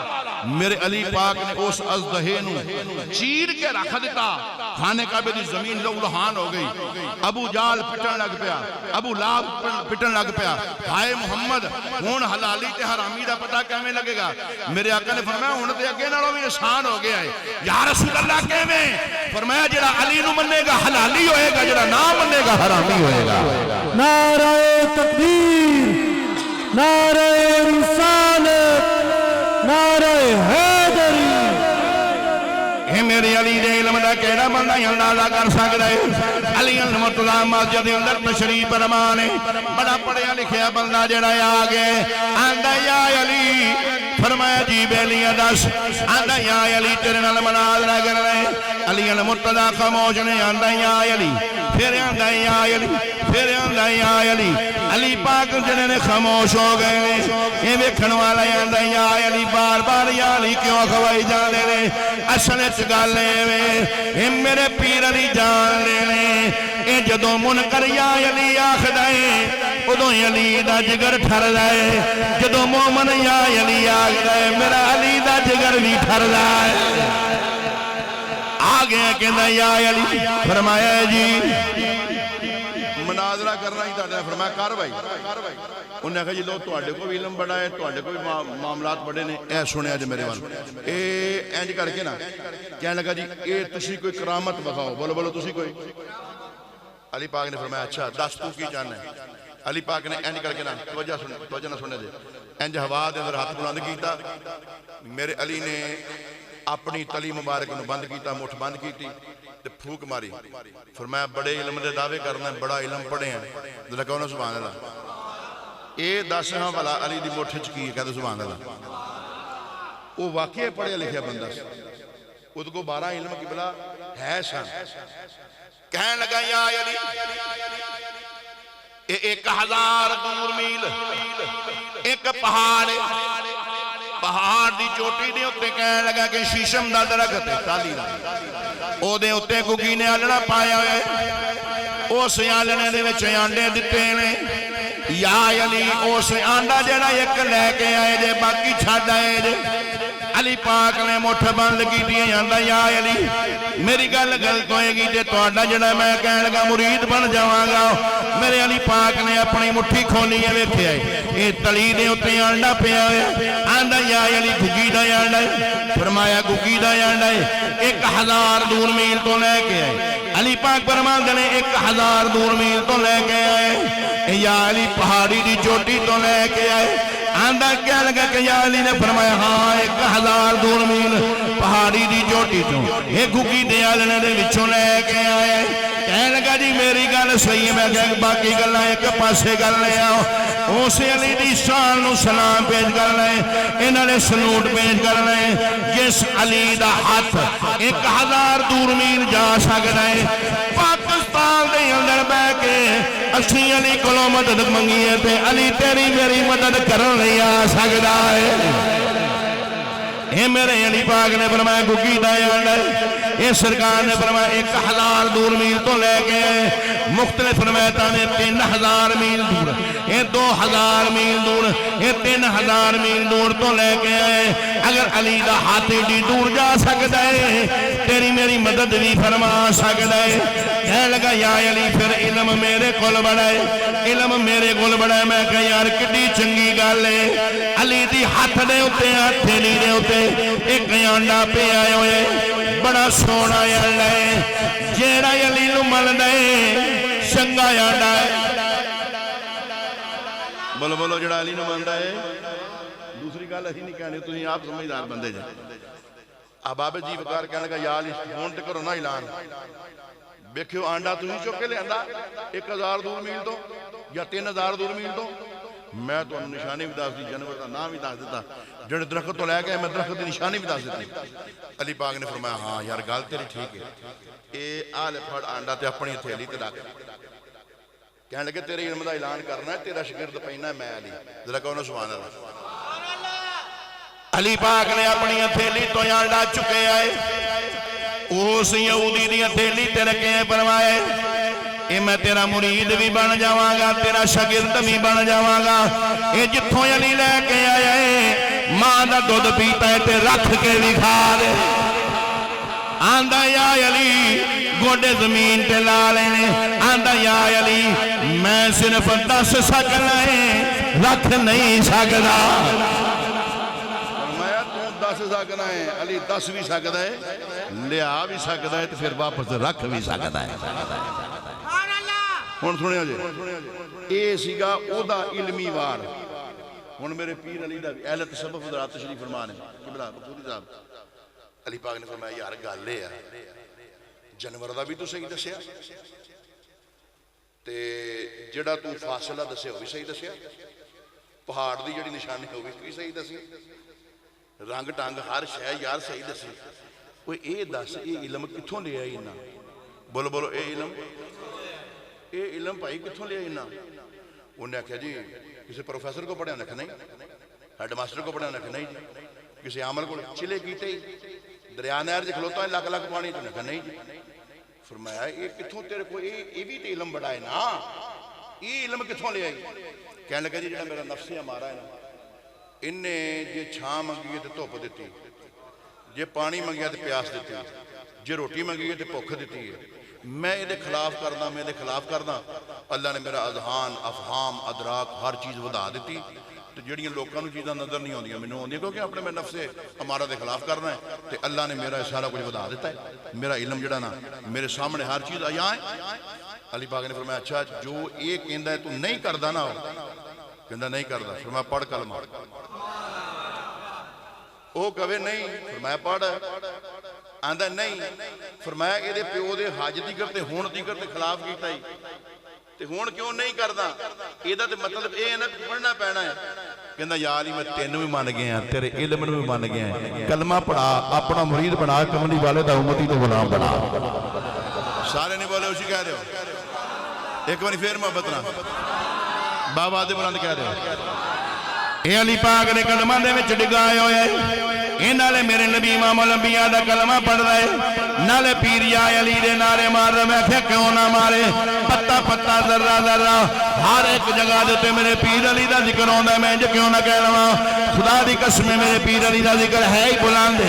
میرے علی پاک نے اس اژدہے نوں چیر کے رکھ دیتا. خانے کعبے دی زمین لہو لہان ہو گئی. ابو جہل پٹن لگ پیا، ابو لہب پٹن لگ پیا. ہائے محمد ہن حلالی تے حرامی دا پتہ کیویں لگے گا؟ میرے آقا نے فرمایا ہن تے اگے نالوں وی آسان ہو گیا ہے. یا رسول اللہ کیویں؟ فرمایا جڑا علی نو منے گا حلالی ہوئے گا، جڑا نہ منے گا حرامی ہوئے گا. نعرہ تکبیر، نعرہ رسالت، نعرہ حیدری. اے میرے علی دے علم دا کیڑا بندہ اندازہ کر سکدا ہے؟ علی المرتضیٰ مسجد دے اندر تشریف فرما نے، بڑا پڑھیا لکھیا بندہ جڑا آ گئے آندا یا علی. فرمایا جی بیلیاں دس. آندا یا علی تیرے نال مناظرہ کرنا ہے. علی المرتضیٰ خاموش نے. آندا یا علی، پھر آندا یا علی، پھر آندا یا علی. علی پاک جڑے نے خاموش ہو گئے. یہ ویکھن والا آندا یا علی بار بار یا علی کیوں کھوائی جاندے نے؟ اصل وچ گل اے میرے پیر علی جان لینے. اے جدوں منکر یا علی آکھدا ہے ادوں علی دا جگر ٹھردا ہے. جدوں مومن یا علی آکھدا ہے میرا علی دا جگر بھی ٹھردا ہے. آگے کہندا یا علی. فرمایا جی مناظرہ کرنا ہی تھا. فرمایا کر بھائی. انہیں کہا جی لو تواڈے کو بھی علم بڑا ہے، تواڈے کو بھی معاملات بڑے نے. اے سنیا جی میرے وال اے انج کر کے نا کہنے لگا جی اے تسی کوئی کرامت بخاؤ. بولو بولو تسی کوئی. علی پاک نے فرمایا اچھا دس تو کی چاہنا ہے؟ علی پاک نے انج کر کے نا توجہ نہ سننے دے انج ہوا دے اندر ہاتھ بلند کیتا. میرے علی نے اپنی تلی مبارک نو بند کیتا مٹھ بند کیتی تے پھوک ماری فرمایا بڑے علم دے دعوے کرنا ہے بڑا علم پڑھے ہیں ذرا کہو نا سبحان اللہ اے دس ہاں والا علی دی مٹھ چ کی کہہ دو سبحان اللہ وہ واقعی پڑھے لکھے بندہ اس کو 12 علم کی بلا ہے سن کہنے لگا یا علی 1000 دور میل ایک پہاڑ دی چوٹی دے اتے کہنے لگا کہ شیشم دا درخت ہے تالی دا او دے اتے گگی نے آلنا پایا ہے اس آلنے دے وچ آنڈے دتے نے یا علی اس آنڈا جڑا ایک لے کے آئے جے باقی چھڑ آئے جے علی پاک نے مٹھ بند کی دیئے جاندہ یا علی میری گل غلط ہوئے گی تے تہاڈا جڑا میں کہنے لگا مرید بن جاواں گا میرے علی پاک نے اپنی مٹھی کھولی ہے ویکھیا ہے اے تلی دے اوتے آنڈا پیا ہے آندا یا علی گگی دا آنڈا ہے فرمایا گگی دا آنڈا ہے 1000 دور میل تو لے کے آئے علی پاک فرماندے نے 1000 دور میل تو لے کے آئے یا علی پہاڑی دی چوٹی تو لے کے آئے آندہ کیا لگا کہ یا علی نے فرمایا ہاں 1000 دور میل پہاڑی دی چوٹی تو ایک گھگی دے آلنے دے وچوں لے کے آئے کہنے لگا جی میری گل صحیح ہے میں کہا باقی گلنا ایک پاسے گل لے آؤ اس علی دی شان نو سلام پیش کر لیں انہوں نے سلوٹ پیش کر لیں جس علی دا ہاتھ 1000 دور میل جا سکتا ہے پاکستان دے اندر بے کے اسی علی کو مدد منگی ہے تے علی تیری میری مدد کرن نہیں آ سکتا ہے اے میرے علی پاک نے فرمایا گگی دا آنڈا ہے اے سرکار نے فرمایا 1000 دور میل تو لے کے مختلف روایتاں نے 3000 میل دور اے 2000 میل دور اے 3000 میل دور تو لے کے آئے اگر علی دا ہاتھ ایڈی دور جا سکتا ہے تیری میری مدد بھی فرما سکتا ہے کہنے لگا یا علی پھر علم میرے کول بڑا ہے علم میرے کول بڑا ہے میں کہا یار کڈی چنگی گل ہے علی دی ہاتھ دے اوتے ہتھیلی دے اوتے ایک آنڈا پہ آئے ہوئے بڑا سونا آنڈا ہے جیڑا علی نو ملدا ہے چنگا آنڈا ہے بولو بولو جڑا علی نو ملدا ہے دوسری گل اسی نہیں کہنی تسی آپ سمجھدار بندے جے احباب جی وقار کہنے لگا یا علی فون تے کرو نا اعلان دیکھو آنڈا تسی چوک کے لے آندا 1000 دور میل تو یا 3000 دور میل تو میں تو نشانی بھی دس دی جانور دا نام بھی دس دیتا جڑے درخت تو لے گئے میں درخت دی نشانی بھی دس دیتی علی پاک نے فرمایا ہاں یار گل تیری ٹھیک ہے اے آلے پھڑ آنڈا تے اپنی تھیلی تے رکھ کہنے لگے تیرے علم دا اعلان کرنا ہے تیرا شگرد پہنا ہے میں علی ذرا کہو نا سبحان اللہ علی پاک نے اپنی تھیلی تو آنڈا چکے آئے اس یہودی دی تھیلی تے رکھے ہیں فرمائے اے میں تیرا مرید بھی بن جاواں گا تیرا شاگرد بھی بن جاواں گا اے جتھوں علی لے کے آیا ہے ماں دا دودھ پیتا ہے تے رکھ کے بھی کھا دے آندا یا علی گوڈے زمین تے لا لینے آندا یا علی میں صرف 10 سکنا ہے رکھ نہیں سکدا فرمایا تو 10 سکنا ہے علی 10 بھی سکدا ہے لیا بھی سکدا ہے تے پھر واپس رکھ بھی سکدا ہے ہن سنیا جی اے سیگا او دا علمی وار ہن میرے پیر علی دا اہل تصوف حضرات تشریف فرما نے قبلہ بطوری صاحب علی پاک نے فرمایا یار گل لے جانور دا بھی تو صحیح دسیا تے جڑا تو فاصلہ دسیا وہ بھی صحیح دسیا پہاڑ دی جڑی نشانی ہو بھی صحیح دسی رنگ ٹنگ ہر شے یار صحیح دسی وہ اے دس اے علم کتھوں لے آئی نا بولو بولو اے علم بھائی کتھوں لے آئی نا انہوں نے کہا جی کسی پروفیسر کو پڑھا نکھا نہیں ہیڈ ماسٹر کو پڑھا نکھا نہیں جی کسی عامل کو چلے کیتے ہی دریا نہر جی کھلوتا ہے لاکھ لاکھ پانی تو نکھا نہیں جی فرمایا یہ کتھوں تیرے کو یہ بھی تے علم بڑا ہے نا یہ علم کتھوں لے آئی کہنے لگا جی جڑا میرا نفسی ہمارا ہے نا انہیں جے چھاں منگی ہے تے دھوپ دیتی جے پانی منگی ہے تے پیاس دیتی جے روٹی منگی ہے تے بھوک دیتی ہے میں یہ خلاف کرنا اللہ نے میرا اذہان افہام ادراک ہر چیز ودا دیتی تو جڑیاں لوکاں نوں چیزاں نظر نہیں آندیاں مینوں آندیاں کیونکہ اپنے میں نفس ہمارا دے خلاف کرنا ہے تے اللہ نے میرا سارا کچھ ودا دیتا ہے میرا علم جڑا نا میرے سامنے ہر چیز آیا ہے علی پاک نے فرمایا اچھا جو یہ کہندا ہے تو نہیں کردا نا کہندا نہیں کردا فرمایا پڑھ کلمہ وہ کہے نہیں، فرمایا پڑھ، آندا نہیں، فرمایا یہ پیو دے حج دیگر تے ہون دیگر تے خلاف کیتا ہی تے ہون کیوں نہیں کردا؟ یہ تے مطلب یہ ہے نا پڑھنا پینا ہے۔ کہندا یا علی میں تینوں بھی مان گیا تیرے علم نوں بھی مان گیا، کلمہ پڑھا، اپنا مرید بنا، کملی والے دا امتی تو غلام بنا۔ سارے نہیں بولے اسی کہہ دے ہو، ایک باری پھر محبت نہ بابا دے بلند کہہ دے ہو۔ اے علی پاک نے قدماں دے وچ ڈگائے ہوئے اے نالے میرے نبی امام الانبیاء دا کلمہ پڑھ رہے، نالے پیر یا علی دے نعرے مار رہے۔ میں کہ کیوں نہ مارے؟ پتا پتا ذرہ ذرہ ہر ایک جگہ دے میرے پیر علی دا ذکر ہوندا ہے، میں کیوں نہ کہہ لواں؟ خدا دی قسم میرے پیر علی دا ذکر ہے ہی بلند،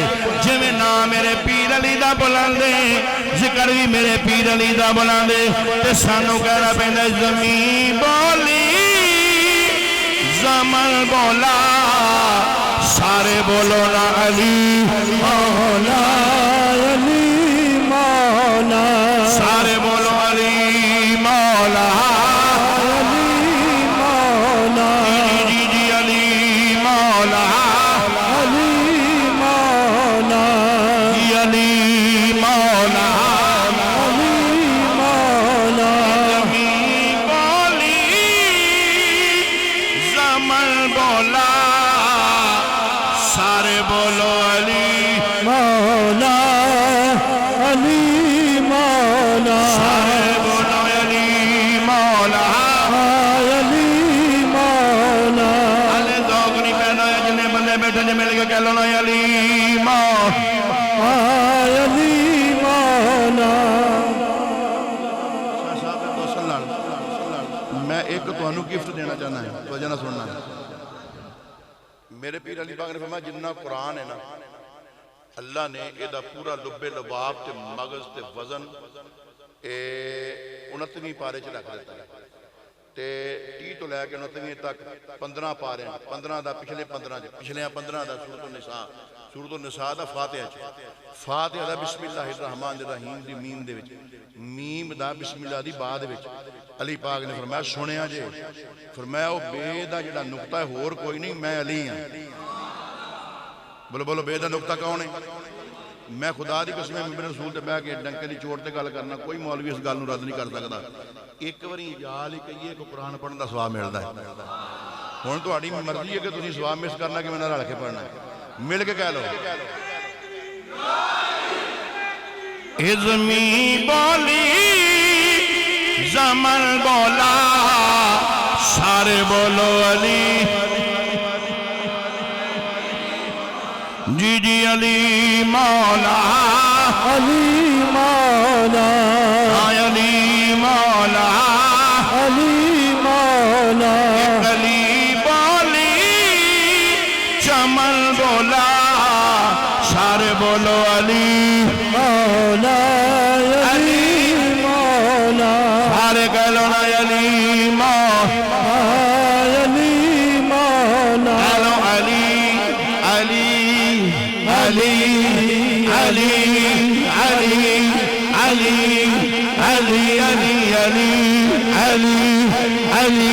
جویں نام میرے پیر علی دا بلند ذکر بھی میرے پیر علی دا بلند تے سانوں کہنا پیندا زمین بولی زمن بولا، سارے بولو نا علی مولا، علی مولا، سارے بولو علی مولا، علی مولا، جی جی علی مولا، علی مولا، علی مولا، علی مولا، بولا سارے بولو علی مولا، علی مولا، سارے بولو علی مولا، علی مولا۔ علی دوگ نہیں پہنا ہے، جنہیں بندے بیٹھے جنہیں مل کے کہہ لو نا علی مولا، علی مولا۔ میں ایک تمہوں گفٹ دینا چاہنا ہے، توجہ نہ سننا ہے۔ میرے پیر علی پاک نے فرمایا جنہ قرآن ہے نا، اللہ نے ایدہ پورا لبے لباب تے مغز تے وزن 29 پارے چ رکھ دیتا ہے تے 30 تو لے کے 29 تک 15 پارے ہیں، 15 دا پچھلے 15 پچھلے 15 دا سورۃ النساء دا فاتحہ دا بسم اللہ الرحمن الرحیم دی میم دے وچ، میم دا بسم اللہ دی بعد وچ علی پاک نے فرمایا سنیا جے، فرمایا وہ بے دا جڑا نقطہ ہے ہور کوئی نہیں، میں علی ہوں۔ بولو بولو بے دا نقطہ کون ہے؟ میں خدا دی قسم ممبر رسول تے بیٹھ کے ڈنکے دی چوٹ تے گل کرنا، کوئی مولوی اس گل نوں رد نہیں کر سکدا۔ ایک باری جال ہی کہیے کہ قرآن پڑھن دا ثواب ملدا ہے۔ ہن تہاڈی مرضی ہے کہ تسی ثواب مس کرنا کہ میں نال رل کے پڑھنا ہے، مل کے کہہ لو زمین بولی زمن بولا، سارے بولو علی، جی جی علی مولا، علی مولا، علی مولا، علی مولا، علی بولی چمن بولا، سارے بولو علی مولا، علی مولا، سارے کہہ لو نا علی مولا، علی مولا، علی علی علی علی علی علی علی علی علی علی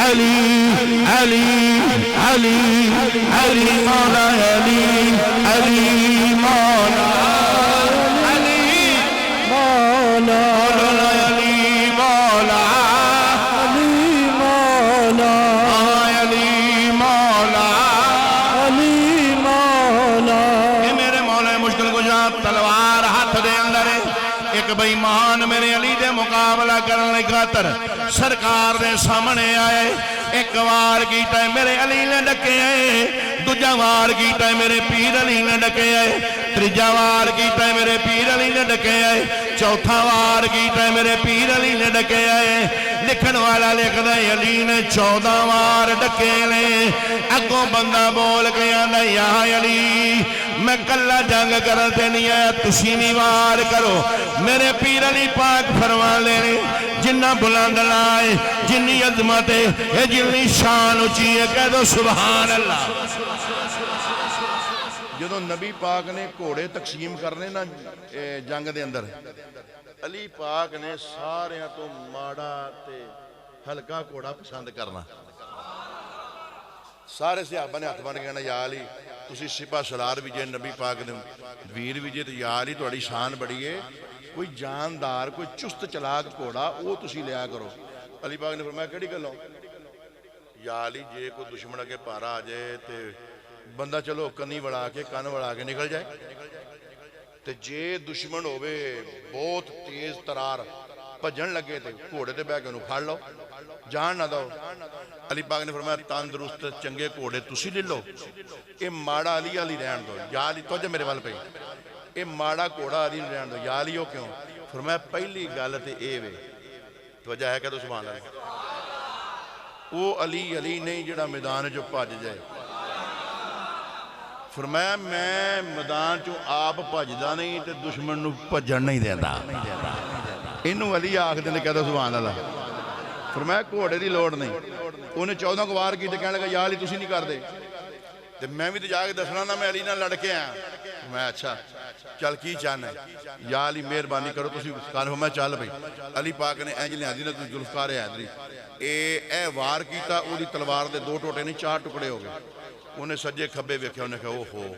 علی علی علی علی مولا، علی علی مولا، علی مولا، علی مولا، علی مولا، علی مولا، علی مولا۔ اے میرے مولا مشکل کشا تلوار ہاتھ دے اندر ہے، ایک بیمان میرے علی دے مقابلہ کرنے خاطر سرکار دے سامنے آئے، ایک وار کیتا ہے میرے علی نے ڈکے آئے، دوجا وار کیتا ہے میرے پیر علی نے ڈکے آئے، تریجا وار کیتا ہے میرے پیر علی نے ڈکے آئے، چوتھا وار کیتا ہے میرے پیر علی نے ڈکے آئے۔ لکھن والا لکھ دے علی نے 14 وار ڈکے لے، اگوں بندہ بول کے آندا یا علی میں کلا جنگ کرتے نہیں آیا، تسی بھی وار کرو۔ میرے پیر علی پاک فرما لے جنہ بلند لائے، جنی عظمت ہے، جنی شان اچھی ہے، کہہ دو سبحان اللہ۔ جدو نبی پاک نے گھوڑے تقسیم کرنے نا جنگ دے اندر، علی پاک نے سارے تو ماڑا تے ہلکا گھوڑا پسند کرنا۔ سارے صحابہ نے ہاتھ بن کے کہنا یا علی تسی سپاہ سالار بھی جے نبی پاک دے ویر بھی جے تے یا علی تہاڈی شان بڑی ہے کوئی جاندار کوئی چست چلاک گھوڑا وہ تسی لیا کرو علی پاک نے فرمایا کیڑی گل یا علی جے کوئی دشمن اگے پارا آ جائے تے بندہ چلو کنی وڑا کے کن وڑا کے نکل جائے تے جے دشمن ہوئے بہت تیز ترار بھجن لگے تے گھوڑے تے بیٹھ کے انہوں پھاڑ لو جان نہ دو علی پاک نے فرمایا تندرست چنگے گھوڑے تسی لے لو اے ماڑا علی علی رہن دو یا علی توجہ میرے وال پہ اے ماڑا گھوڑا علی رہن دو یا علی ہو کیوں فرمایا پہلی گل تے اے وے توجہ ہے کہ تو سبحان اللہ وہ علی علی نہیں جڑا میدان جو بھج جائے فرمایا میں میدان چوں آپ بھجدا نہیں تے دشمن نو بھجن نہیں دیندا اینوں علی آکھدے نے کہدا سبحان اللہ فرمایا گھوڑے دی لوڑ نہیں انہیں 14 کو وار کی تے کہنے لگا یا علی تسی نہیں کردے تے میں بھی تے جا کے دسنا نا میں علی نال لڑ کے آیا میں اچھا چل کی چاہنا ہے یا علی مہربانی کرو تسی کہنے فرمایا چل بھئی علی پاک نے انج لیاندی نا تسی ذوالفقار حیدری اے وار کیتا او دی تلوار دے 2 ٹوٹے نہیں 4 ٹکڑے ہو گئے انہیں سجے کھبے ویکھیا انہیں کہا اوہو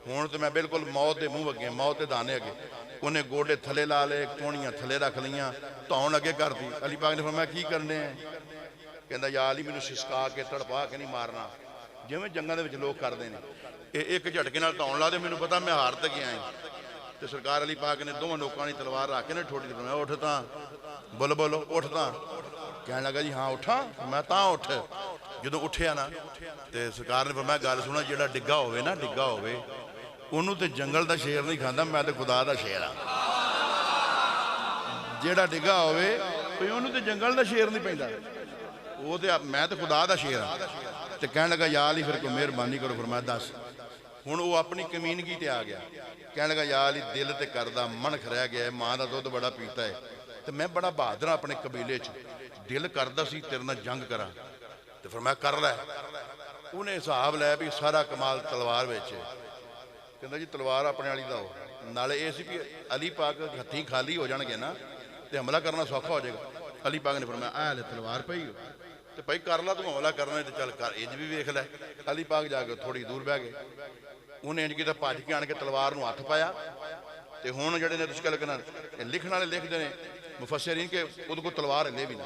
ہون تو میں بالکل موت دے منہ اگے موت دے دانے اگے انہیں گوڑے تھلے لا لے کونیاں تھلے رکھ لیاں تون اگے کر دی علی پاک نے فرمایا کی کرنے ہیں کہندا یا علی مینوں سسکا کے تڑپا کے نہیں مارنا جویں جنگاں دے وچ لوگ کردے نے ایک جھٹکے نال تون لا دے مینوں پتہ میں ہار تے گیا ہاں تے سرکار علی پاک نے دوواں لوکاں دی تلوار رکھ کے نے ٹھوڑی فرمایا اٹھ تاں بولو بولو اٹھ تاں کہنے لگا جی ہاں اٹھا میں تاں اٹھ جدوں اٹھیا نا تے سرکار نے فرمایا گل سنا جیڑا ڈگا ہوئے نا ڈگا ہوئے انہوں تے جنگل دا شیر نہیں کھاندا میں تے خدا دا شیر ہاں جیڑا ڈگا ہوئے انہوں تے جنگل دا شیر نہیں پیندا وہ تے میں تے خدا دا شیر ہاں تے کہنے لگا یا علی پھر کوئی مہربانی کرو فرمایا دس ہن وہ اپنی کمینگی تے آ گیا کہنے لگا یا علی دل تے کردا منخ رہ گیا ہے ماں دا دودھ بڑا پیتا ہے تے میں بڑا بہادر اپنے قبیلے چ دل کردا سی تیرے نال جنگ کراں تے فرمایا کر لے انہیں حساب لے بھی سارا کمال تلوار وچ کہندا جی تلوار اپنے والی دا ہو نالے اے سی بھی علی پاک ہتھیں خالی ہو جان گے نا تے حملہ کرنا سوکھا ہو جائے گا علی پاک نے فرمایا اے تلوار پئی ہو تے بھائی کر لا تو حملہ کرنا تے چل کر انج بھی ویکھ لے علی پاک جا کے تھوڑی دور بیٹھ گئے انہیں انج کیتا بھج کے آن کے تلوار نو ہاتھ پایا تے ہن جڑے نے تسی گل کرنا لکھن والے لکھدے نے مفسرین کہ اودے کو تلوار لے بھی نہ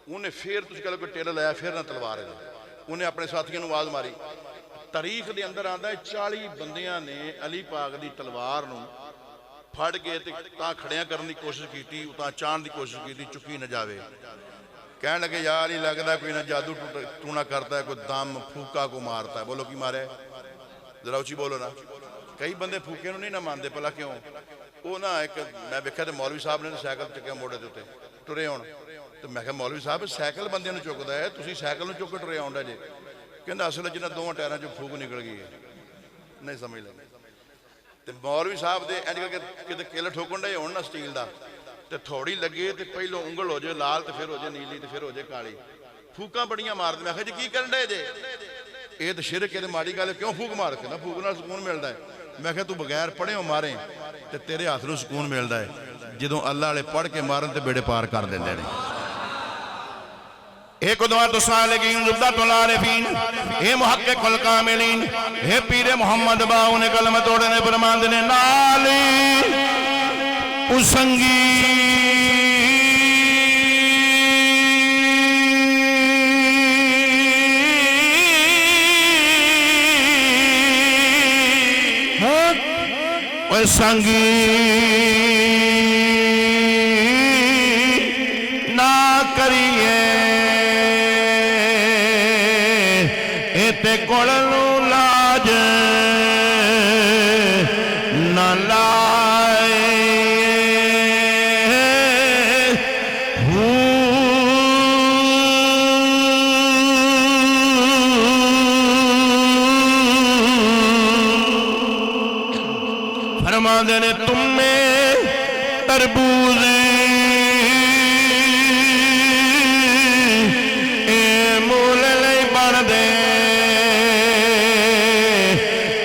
انہیں پھر تسی گل کوئی ٹیل لایا پھر نہ تلوار ہے انہیں اپنے ساتھیوں نو آواز ماری تاریخ دے اندر آندا ہے 40 بندیاں نے علی پاک دی تلوار نو پھڑ کے تے تاں کھڑیاں کرن دی کوشش کیتی تاں چان دی کوشش کیتی چکی نہ جاوے کہنے لگے یا علی لگدا کوئی نہ جادو ٹونا کرتا ہے کوئی دم پھوکا کو مارتا ہے بولو کی مارے ذرا اونچی بولو نا کئی بندے پھوکے نو نہیں نہ مانتے پلا کیوں وہ نا ایک میں ویکھیا تے مولوی صاحب نے سائیکل چکیا موڑے دے اوتے ٹرے ہون تو میں کہا مولوی صاحب سائیکل بندے نو چکدا ہے تسی سائیکل نو چک کے ٹرے آوندا جے کہندا اصل جنہ دوواں ٹائراں چوں پھوک نکل گئی ہے نہیں سمجھ لے تے مولوی صاحب دے انج کر کے کتے کل ٹھوکن دے ہون نا سٹیل دا تے تھوڑی لگے تے پہلو انگل ہو جائے لال تے پھر ہو جائے نیلی تے پھر ہو جائے کالی پھوکاں بڑیاں مار دے میں کہا جی کی کرن دے جے اے تے شرک تے ماڑی گل کیوں پھوک مار کے نا پھوک نال سکون ملدا ہے میں کہا تو بغیر پڑھیوں مارے تے تیرے ہاتھ نوں سکون ملدا ہے جدوں اللہ والے پڑھ کے مارن تے بیڑے پار کر دیندے نے ایک دعا تو سالگین زبدت العارفین اے محقق الکاملین اے پیر محمد باؤ نے کلمہ توڑنے فرمان دینے نالی اسنگی سنگی نہ کریے تے کولنو لاج نہ لائے فرما دینے تم میں تربوز مول لئی بڑھ دے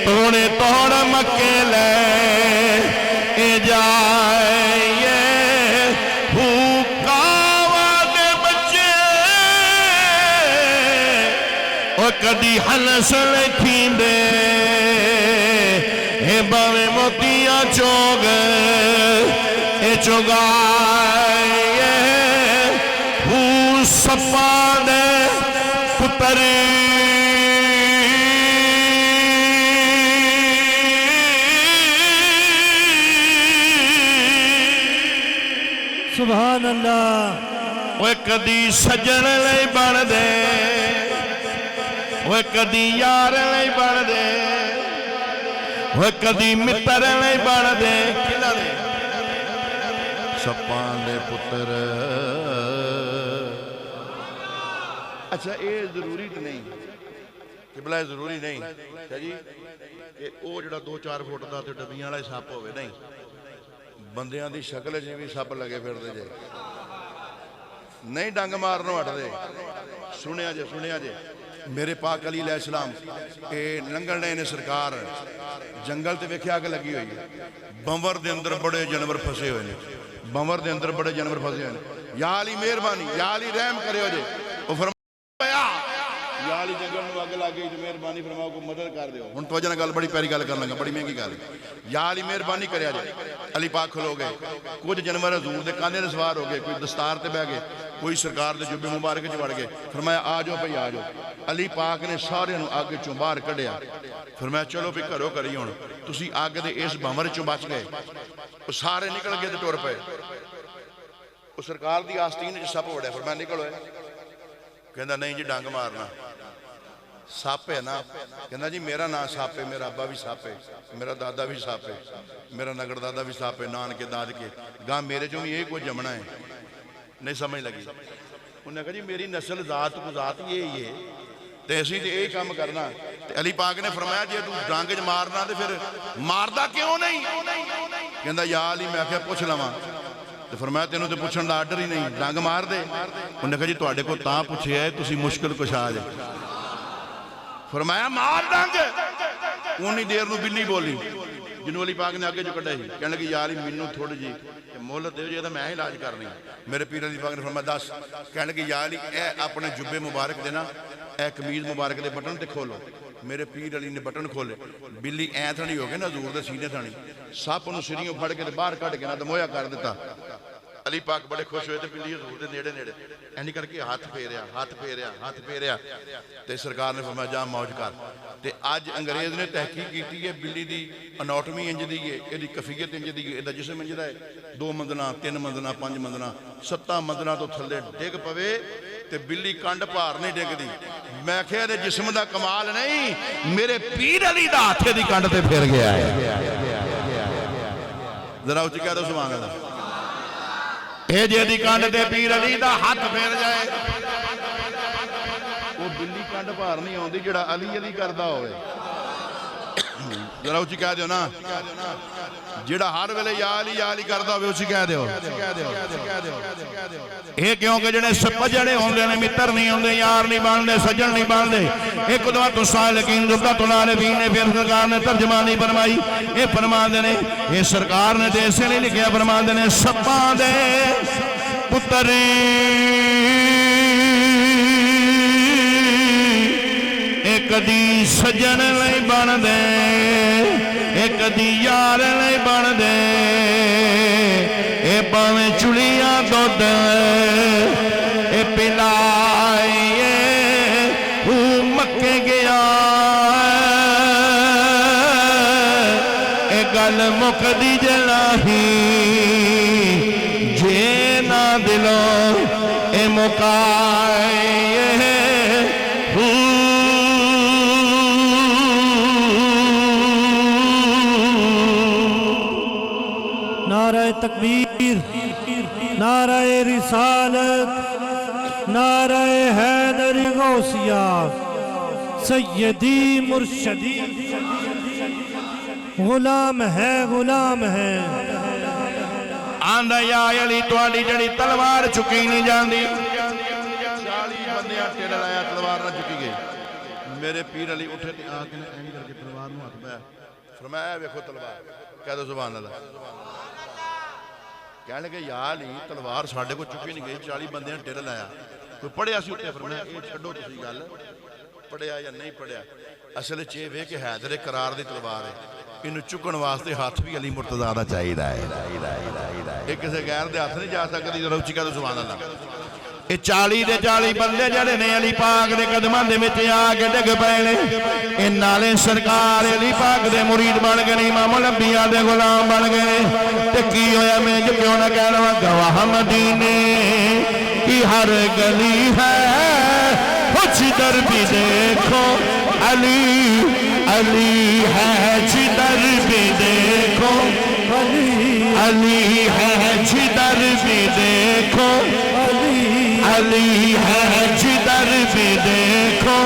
توڑ مکے لے جائے بھوکاوا دے بچے او کدی ہنس لکھیندے اے باوے موتیاں چوگ اے چوگائے ہو سپاں دے پتری سبحان اللہ وہ کدی سجن لئی بن دے وہ کدی یار لئی بن دے وہ کدی متر لئی بن دے سپاں دے پتر اچھا یہ ضروری تو نہیں قبلہ ضروری نہیں جی کہ وہ جڑا 2-4 فٹ دا تے ڈبیاں والا سپ ہوئے نہیں بندیاں دی شکل جی بھی سپ لگے پھر دے جے نہیں ڈنگ مارنوں ہٹ دے سنیا جے میرے پاک علی علیہ السلام لنگن نے سرکار جنگل تے ویکھیا اگ لگی ہوئی ہے بنور دے اندر بڑے جانور پھسے ہوئے یا علی مہربانی یا علی رحم کرے ہو جے وہ فرمایا یا علی جنگل میں اگ لگ گئی تو مہربانی فرماؤ کو مدد کر دیو ہن توجہ نال گل بڑی پیاری گل کرن لگا بڑی مہنگی گل یا علی مہربانی کریا جے علی پاک کھلو گئے کچھ جانور حضور دے کانے تے سوار ہو گئے کوئی دستار تے بیٹھ گئے کوئی سرکار دے جبے مبارک وچ وڑ گئے فرمایا آ جاؤ بھئی آ جاؤ علی پاک نے سارے نوں اگ چوں باہر کڈیا فرمایا چلو بھی گھروں کری ہن تسی اگ دے اس بھنور چوں بچ گئے وہ سارے نکل گئے تے ٹر پئے وہ سرکار دی آستین وچ سپ وڑیا فرمایا نکلو کہندا نہیں جی ڈنگ مارنا سپ ہے نا کہنا جی میرا نام سپ ہے میرا ابا بھی سپ ہے میرا دادا بھی سپ ہے میرا نگڑ دادا بھی سپ ہے نان کے داد کے گاں میرے جو بھی یہ کوئی جمنا ہے نہیں سمجھ لگی انہوں نے کہا جی میری نسل ذات کو ذات یہی ہے تو اسی تو یہی کام کرنا علی پاک نے فرمایا جی تو ڈانگ چ مارنا تو پھر ماردا کیوں نہیں کہندا یا علی میں آخیا پوچھ لواں تو فرمایا تینوں تو پوچھن دا آرڈر ہی نہیں ڈانگ مار دے انہوں نے کہا جی تواڈے کو تاں پوچھیا ہے تسی مشکل کشا جے فرمایا مار ڈانگ اونی دیر نو بلی بولی جنہوں علی پاک نے آگے جو کٹا ہی کہنے لگی یا علی منو تھوڑی جی مہلت دے جو میں علاج کرنی میرے پیر علی پاک نے فرمایا دس کہنے لگی یا علی اے اپنے جبے مبارک دینا اے قمیض مبارک دے بٹن تے کھولو میرے پیر علی نے بٹن کھولے بلی اے تھانی ہو گئے نا حضور دے سینے تھانی سپ انہوں سریوں پھڑ کے باہر کٹ کے نا دمویا کر دیتا علی پاک بڑے خوش ہوئے تھے بلی حضور دے نیڑے اینی کر کے ہاتھ پھیریا تے سرکار نے فرمایا جا موج کر تے آج انگریز نے تحقیق کیتی ہے بلی دی اناٹمی انج دی ہے ایدی کفیت انج دی ہے ایدہ جسم انج دا ہے 2 منزلہ 3 منزلہ 5 منزلہ 7 منزلہ تو تھلے ڈگ پوے تے بلی کنڈ پار نہیں ڈگ دی میں کہے دے جسم دا کمال نہیں میرے پیر علی دا ہاتھے دی کنڈ تے پھر گیا ہے ذرا اچھی کہہ دو سبحان اللہ اے جے دی کنڈ تے پیر علی دا ہاتھ پھیر جائے وہ بلی کنڈ پار نہیں ہوندی جڑا علی کردا ہوئے ذرا اچھی کہہ دیو نا جڑا ہر ویلے یا علی کردا ہوئے اچھی کہہ دیو اے کیونکہ جڑے سپجڑے ہوندے نے متر نہیں ہوندے یار نہیں باندھے سجن نہیں باندھے ایک دعا تو سالکین زبدہ العارفین نے پھر سرکار نے ترجمانی فرمائی اے فرما دینے اے سرکار نے تے ایسے نہیں لکھیا فرما دینے سپاں دے پتری ایک دی سجن لئی بن دے ایک دی یار لئی بن دے اے باویں چڑیاں دودھ اے پلائیے مکے گیا اے گل مکدی جلاہی جے نہ دلوں اے مکائیے نعرہ تکبیر نعرہ رسالت نعرہ حیدری غوثیہ سیدی مرشدی غلام ہے آندہ یا علی تواڈی جڑی تلوار چکی نہیں جاندی 40 بندیاں ٹیڑھ لایا تلوار نہ چکی گئی میرے پیر علی اٹھے تے آ کے اینی کر کے تلوار نو ہاتھ پایا فرمایا ویکھو تلوار کہہ دو سبحان اللہ کہنے لگے یا علی تلوار ساڈے کو چکی نہیں گئی 40 بندیاں ٹیڑھ لایا کوئی پڑھیا سی اٹھے فرمایا اے چھڈو تسی گل پڑھیا یا نہیں پڑھیا اصل چے وے کہ حیدر قرار دی تلوار ہے انہوں چکن واسطے ہاتھ بھی علی مرتضیٰ دا چاہیے ایک کسی غیر دے ہاتھ نہیں جا سکتی ذرا اچھی کہہ دو سبحان اللہ یہ 40 دے 40 بندے جڑے نے علی پاک دے قدماں دے وچ آ کے ڈگ پئے نے اے نالے سرکار علی پاک دے مرید بن گئے امام الانبیاء دے غلام بن گئے تے کی ہویا میں جو کیوں نہ کہنا گواہ مدینے کی ہر گلی ہے جدھر بھی دیکھو علی علی ہے جدھر بھی دیکھو علی ہے جدھر بھی دیکھو علی ہے جدھر بھی دیکھو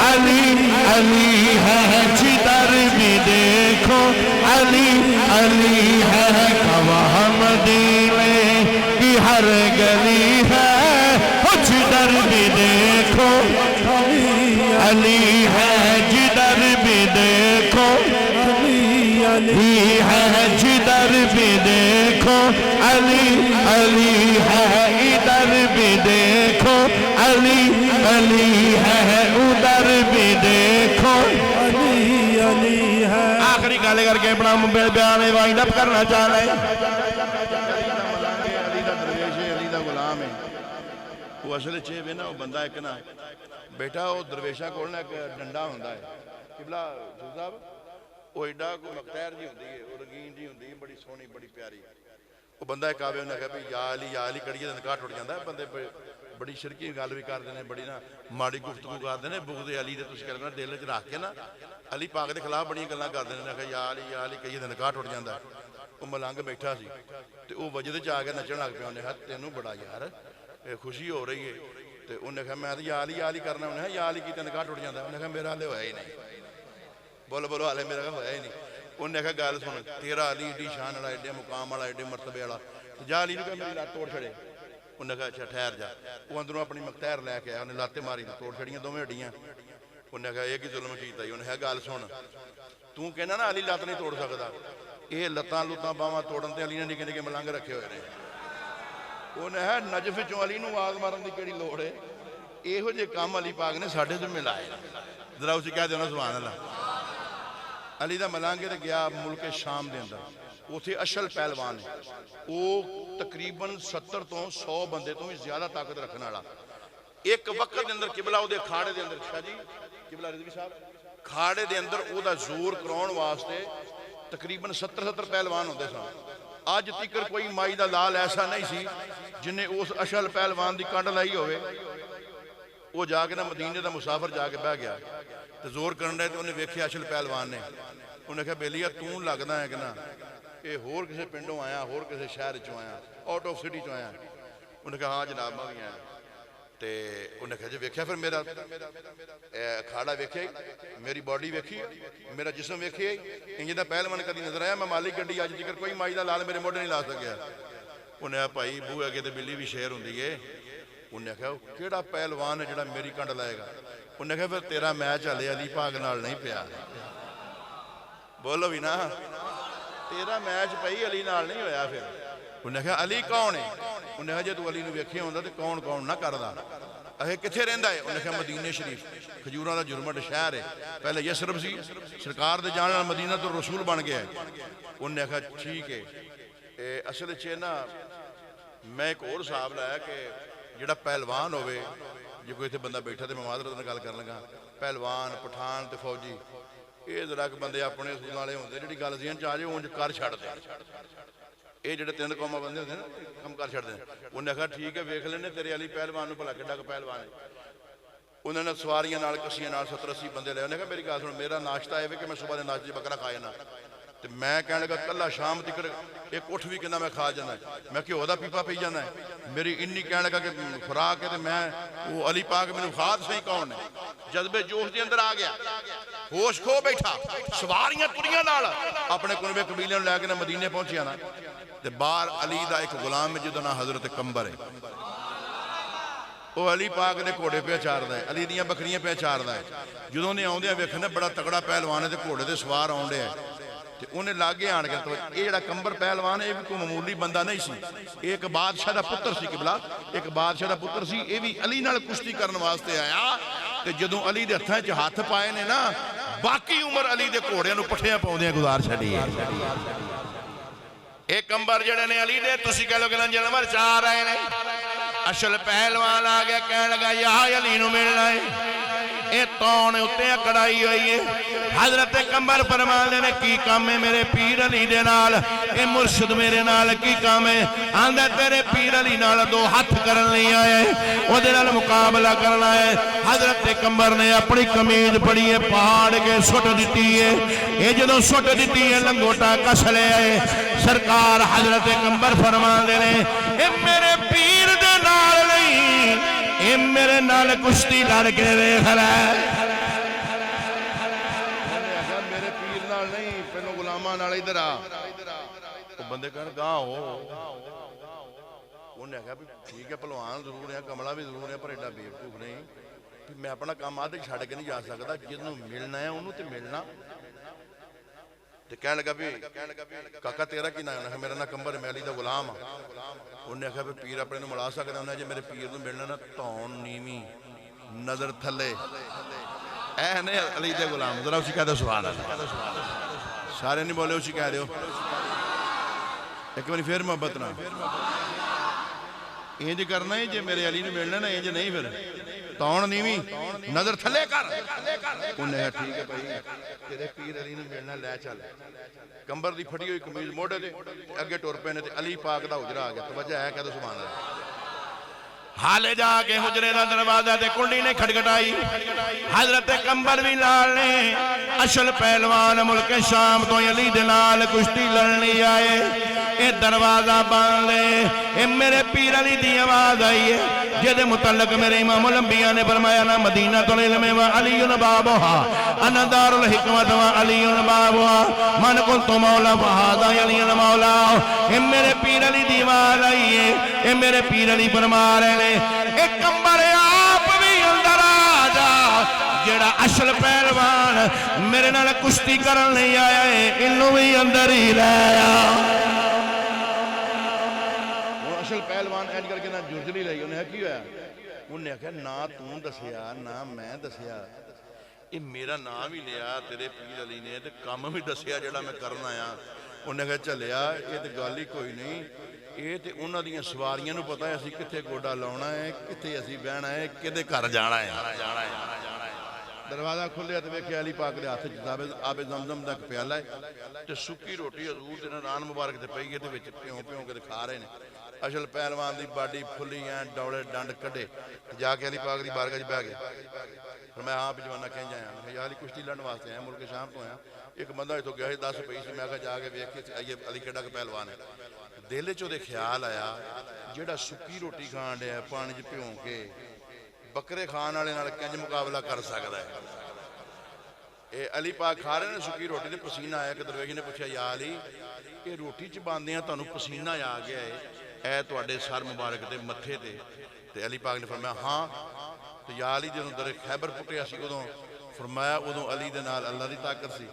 علی علی ہے جدھر بھی دیکھو علی علی ہے گواہ مدینے کی ہر گلی ہے جدھر بھی دیکھو علی ہے جدھر بھی دیکھو علی ہے جدھر بھی دیکھو علی علی ہے ادھر بھی دیکھو علی علی ہے ادھر بھی دیکھو علی علی ہے آخری گل کر کے اپنا بیان وائنڈ اپ کرنا چاہ رہے علی دا درویش ہے علی دا غلام ہے وہ اصل چے وے نا وہ بندہ ایک نا بیٹا وہ درویشاں کول نا ایک ڈنڈا ہوندا ہے قبلہ صاحب وہ ایڈا کو مختار جی ہوندی ہے وہ رنگین جی ہوندی ہے بڑی سونی بڑی پیاری وہ بندہ ایک آوے انہیں کہا بھی یا علی کڑیے دن کاٹ اٹھ جاندہ ہے بندے بڑی شرکی گل بھی کر دینے بڑی نا ماڑی گفتگو کر دینے بغض علی دے تسی کرنا دل وچ رکھ کے نا علی پاک دے خلاف بڑی گلاں کر دینے کہا یا علی کڑیے دن کاٹ اٹھ جاندہ ہے وہ ملنگ بیٹھا سی تے وہ وجد چ آ کے نچن لگ پیا انہیں کہا تینوں بڑا یار خوشی ہو رہی ہے تے انہیں کہا میں یا علی کرنا انہیں کہا یا علی کی دن کاٹ اٹھ جاندہ ہے انہیں کہا میرا حالے ہویا ہی نہیں بولو حالے میرا کہا ہویا ہی نہیں انہیں کہا گل سن تیرا علی ایڈی شان والا ایڈے مقام والا ایڈے مرتبے والا جا علی نے کہا میری لات توڑ چھڑے انہیں کہا اچھا ٹھہر جا وہ اندروں اپنی مختار لے کے آیا انہیں لاتے ماری توڑ چھڑیاں دو میں ہڈیاں انہیں کہا ایک ہی ظلم کیتا ہی انہیں کہا گل سن تو کہنا نا علی لات نہیں توڑ سکتا یہ لتاں لتاں باواں توڑن تے علی نے نکے نکے ملنگ رکھے ہوئے نے انہیں کہا نجف چوں علی نوں آواز مارن دی کیڑی لوڑ ہے یہو جے کام علی پاک نے ساڈے ذمہ لائے ذرا اسی کہہ دینا سبحان اللہ علی دا ملانگے دے گیا ملک شام دے اندر وہ تھے اشل پہلوان وہ تقریباً 70 تو 100 بندے تو زیادہ طاقت رکھنا والا ایک وقت دے اندر قبلہ او دے کھاڑے دے اندر شاہ جی قبلہ رضوی صاحب کھاڑے دے اندر او دا زور کراؤن واسطے تقریباً 70 پہلوان ہوندے سن آج تکر کوئی مائی دا لال ایسا نہیں سی جنہیں اس اشل پہلوان دی کانڈ لائی ہوئے وہ جا کے نا مدینے دا مسافر جا کے بہ گیا تو زور کرنے تو انہیں ویکھے اشل پہلوان نے انہیں کہا بیلیا توں لگنا ہے کہ نا یہ ہور کسے پنڈوں آیا ہور کسے شہر چوں آیا آؤٹ آف سٹی چوں آیا انہیں کہا ہاں جناب میں بھی آیا تے انہیں کہا جی ویکھیا پھر میرا کھاڑا ویکھے میری باڈی ویکھی میرا جسم ویکھے انجھے دا پہلوان کدی نظر آیا میں مالک گڈی آج تکر کوئی مائی دا لال میرے موڈے نہیں لا سکیا انہیں کہا بھائی بو اگے تے بلی بھی شیر ہوندی ہے انہیں کہا کیڑا پہلوان ہے جڑا میری کنڈ لائے گا انہیں کہا پھر تیرا میچ علی علی پاک نال نہیں پیا بولو بھی نا تیرا میچ پئی علی نال نہیں ہویا پھر انہیں کہا علی کون ہے انہیں کہا جے تو علی نو ویکھیا ہوندا تے کون نہ کردا اے کتھے رہندا ہے انہیں کہا مدینے شریف کھجوراں دا جرمٹ شہر ہے پہلے یسرب سی سرکار دے جان نال مدینہ تو رسول بن گیا ہے انہیں کہا ٹھیک ہے اصل چ نا میں ایک اور صاحب لایا کہ جڑا پہلوان ہوئے جو کوئی تھے بندہ بیٹھا تھے میں معذرت نہ گل کر لگا پہلوان پٹھان تے فوجی یہ ذرا کہ بندے اپنے اصول والے ہوندے جڑی گل ذہن چ آ جائے اونج کر چھڑ دے یہ جڑے 3 قوماں بندے ہوندے نا کم کر چھڑ دے انہیں کہا ٹھیک ہے ویکھ لینے تیرے علی پہلوان نوں بھلا کڈا کہ پہلوان ہے انہوں نے سواریاں نال کسیاں نال 70-80 بندے لے انہیں کہا میری گل سن میرا ناشتہ ہے کہ میں صبح دے ناشتے بکرا کھایا نا تے میں کہنے لگا کلہ شام تکر ایک اٹھ بھی کہنا میں کھا جانا ہے میں کہ دا پیپا پی جانا ہے میری انی کہنے لگا کہ خوراک ہے تے میں وہ علی پاک میں خاد صحیح کون ہے جذبے جوش دے اندر آ گیا ہوش کھو بیٹھا سواریاں تریاں نال اپنے کنبے قبیلے لے کے نا مدینے پہنچیا نا تے باہر علی دا ایک غلام ہے جدا نا حضرت کمبر ہے وہ علی پاک دے گھوڑے پہ چاردا ہے علی دیاں بکریاں پہ چاردا ہے جدوں نے آوندے ویکھنا بڑا تگڑا پہلوان ہے تے گھوڑے تے سوار آوندے ہے تے انہیں لاگے آن کے تو یہ جڑا کمبر پہلوان ہے یہ بھی کوئی معمولی بندہ نہیں سی ایک بادشاہ دا پتر سی قبلہ ایک بادشاہ دا پتر سی یہ بھی علی نال کشتی کرن واسطے آیا تے جدوں علی دے ہتھاں وچ ہاتھ پائے نے نا باقی عمر علی دے گھوڑیاں نوں پٹھیاں پاؤندیاں گزار چھڈی ہے ایک کمبر جڑے نے علی دے تسی کہہ لو کہ جانور چار آئے نے اصل پہلوان آ گیا کہنے لگا یا علی نوں ملنا ہے اے تون اتے کڑائی ہوئی ہے حضرت کمبر فرماندے نے کی کام ہے میرے پیر علی دے نال اے مرشد میرے نال کی کام ہے آندا تیرے پیر علی نال دو ہاتھ کرن نہیں آئے او دے نال مقابلہ کرنا ہے حضرت کمبر نے اپنی قمیض پڑی ہے پہاڑ کے سٹ دتی ہے اے جدوں سٹ دتی ہے لنگوٹا کس لے آئے سرکار حضرت کمبر فرماندے نے اے میرے پیر دے نال نہیں اے میرے نال کشتی لڑ کے ویکھ لے میرے پیر نال نہیں پہلو غلاماں نال ادھر آ او بندے کہن گاں ہو انہیں کہا ٹھیک ہے پہلوان ضرور ہے کملا بھی ضرور ہے پر ایڈا بیوقوف نہیں میں اپنا کام آدھے چھڑ کے نہیں جا سکتا جنوں ملنا ہے انہوں تے ملنا تے کہنے لگا بھی کاکا تیرا کی نام ہے میرا نام کمبر میں علی دا غلام ہاں انہیں کہا بھی پیر اپنے نوں ملا سکدا انہیں جے میرے پیر نوں ملنا نا تون نیویں نظر تھلے اے نے علی دے غلام ذرا اسی کہہ دو سبحان اللہ سارے نہیں بولے اسی کہہ دیو ایک باری پھر محبت نہ انج کرنا ہے جے میرے علی نوں ملنا نا انج نہیں پھر تون نیویں نظر تھلے کر انہیں ٹھیک ہے بھائی تیرے پیر علی نوں ملنا لے چل کمبر دی پھٹی ہوئی قمیض موڑے دے اگے ٹر پے نے تے علی پاک دا حجرہ آ گیا توجہ ہے کہہ دو سبحان اللہ حالے جا کے حجرے دا دروازہ تے کنڈی نے کھٹکھٹائی حضرت کمبر بھی لال نے اصل پہلوان ملک شام تو علی دے نال کشتی لڑنی آئے اے دروازہ بان لے اے میرے پیر علی دی آواز آئی ہے جدے متعلق میرے امام الانبیاء نے فرمایا نا مدینہ تو العلم و علی بابوہا انا دار الحکمت و علی بابوہا من کنت مولا فہذا علی مولا اے میرے پیر علی دی آواز آئی ہے اے میرے پیر علی فرما رہے اے کمبر آپ بھی اندر آ جا جڑا اصل پہلوان میرے نال کشتی کرن نہیں آیا ہے انہوں بھی اندر ہی رہا اصل پہلوان اینڈ کر کے نہ جرجلی لئی انہیں کی ہویا انہیں کہا نہ تون دسیا نہ میں دسیا یہ میرا نام ہی لیا تیرے پیر علی نے تے کام بھی دسیا جڑا میں کرنا آیا انہیں کہا چلیا یہ تے گالی کوئی نہیں یہ تے انہاں دیاں سواریاں نو پتہ ہے اسی کتے گوڑا لاؤنا ہے کتے اسی بہنا ہے کتے گھر جانا ہے دروازہ کھلیا تے ویکھیا علی پاک دے ہاتھ وچ آب زمزم دا پیالہ ہے تے سکی روٹی حضور دے نان مبارک تے پئی ہے تے وچ پیوں کے کھا رہے نے اصل پہلوان دی باڈی پھلی ہیں ڈوڑے ڈنڈ کڈے جا کے علی پاک دی بارگاہ بہ گئے فرمایا ہاں جوانہ کہیں جائیں میں یا علی کشتی لڑن واسطے ہیں ملک شام تو ہیں ایک بندہ تو گیا 10 پئی سی میں کہا جا کے ویکھ کے آئیے علی کیڑا کہ پہلوان ہے دل چ دے خیال آیا جیڑا سکی روٹی کھان ڈیا پانی وچ پیوں کے بکرے کھان والے نال کنج مقابلہ کر سکدا ہے اے علی پاک کھا رہے نے سکی روٹی تے پسینہ آیا کہ درویش نے پوچھا یا علی یہ روٹی چ باندیاں تانوں پسینہ آ گیا ہے اے تواڈے سر مبارک دے متھے تے علی پاک نے فرمایا ہاں تو یا علی جدوں در خیبر پٹیا سی ادوں فرمایا ادوں علی دے نال اللہ دی طاقت سی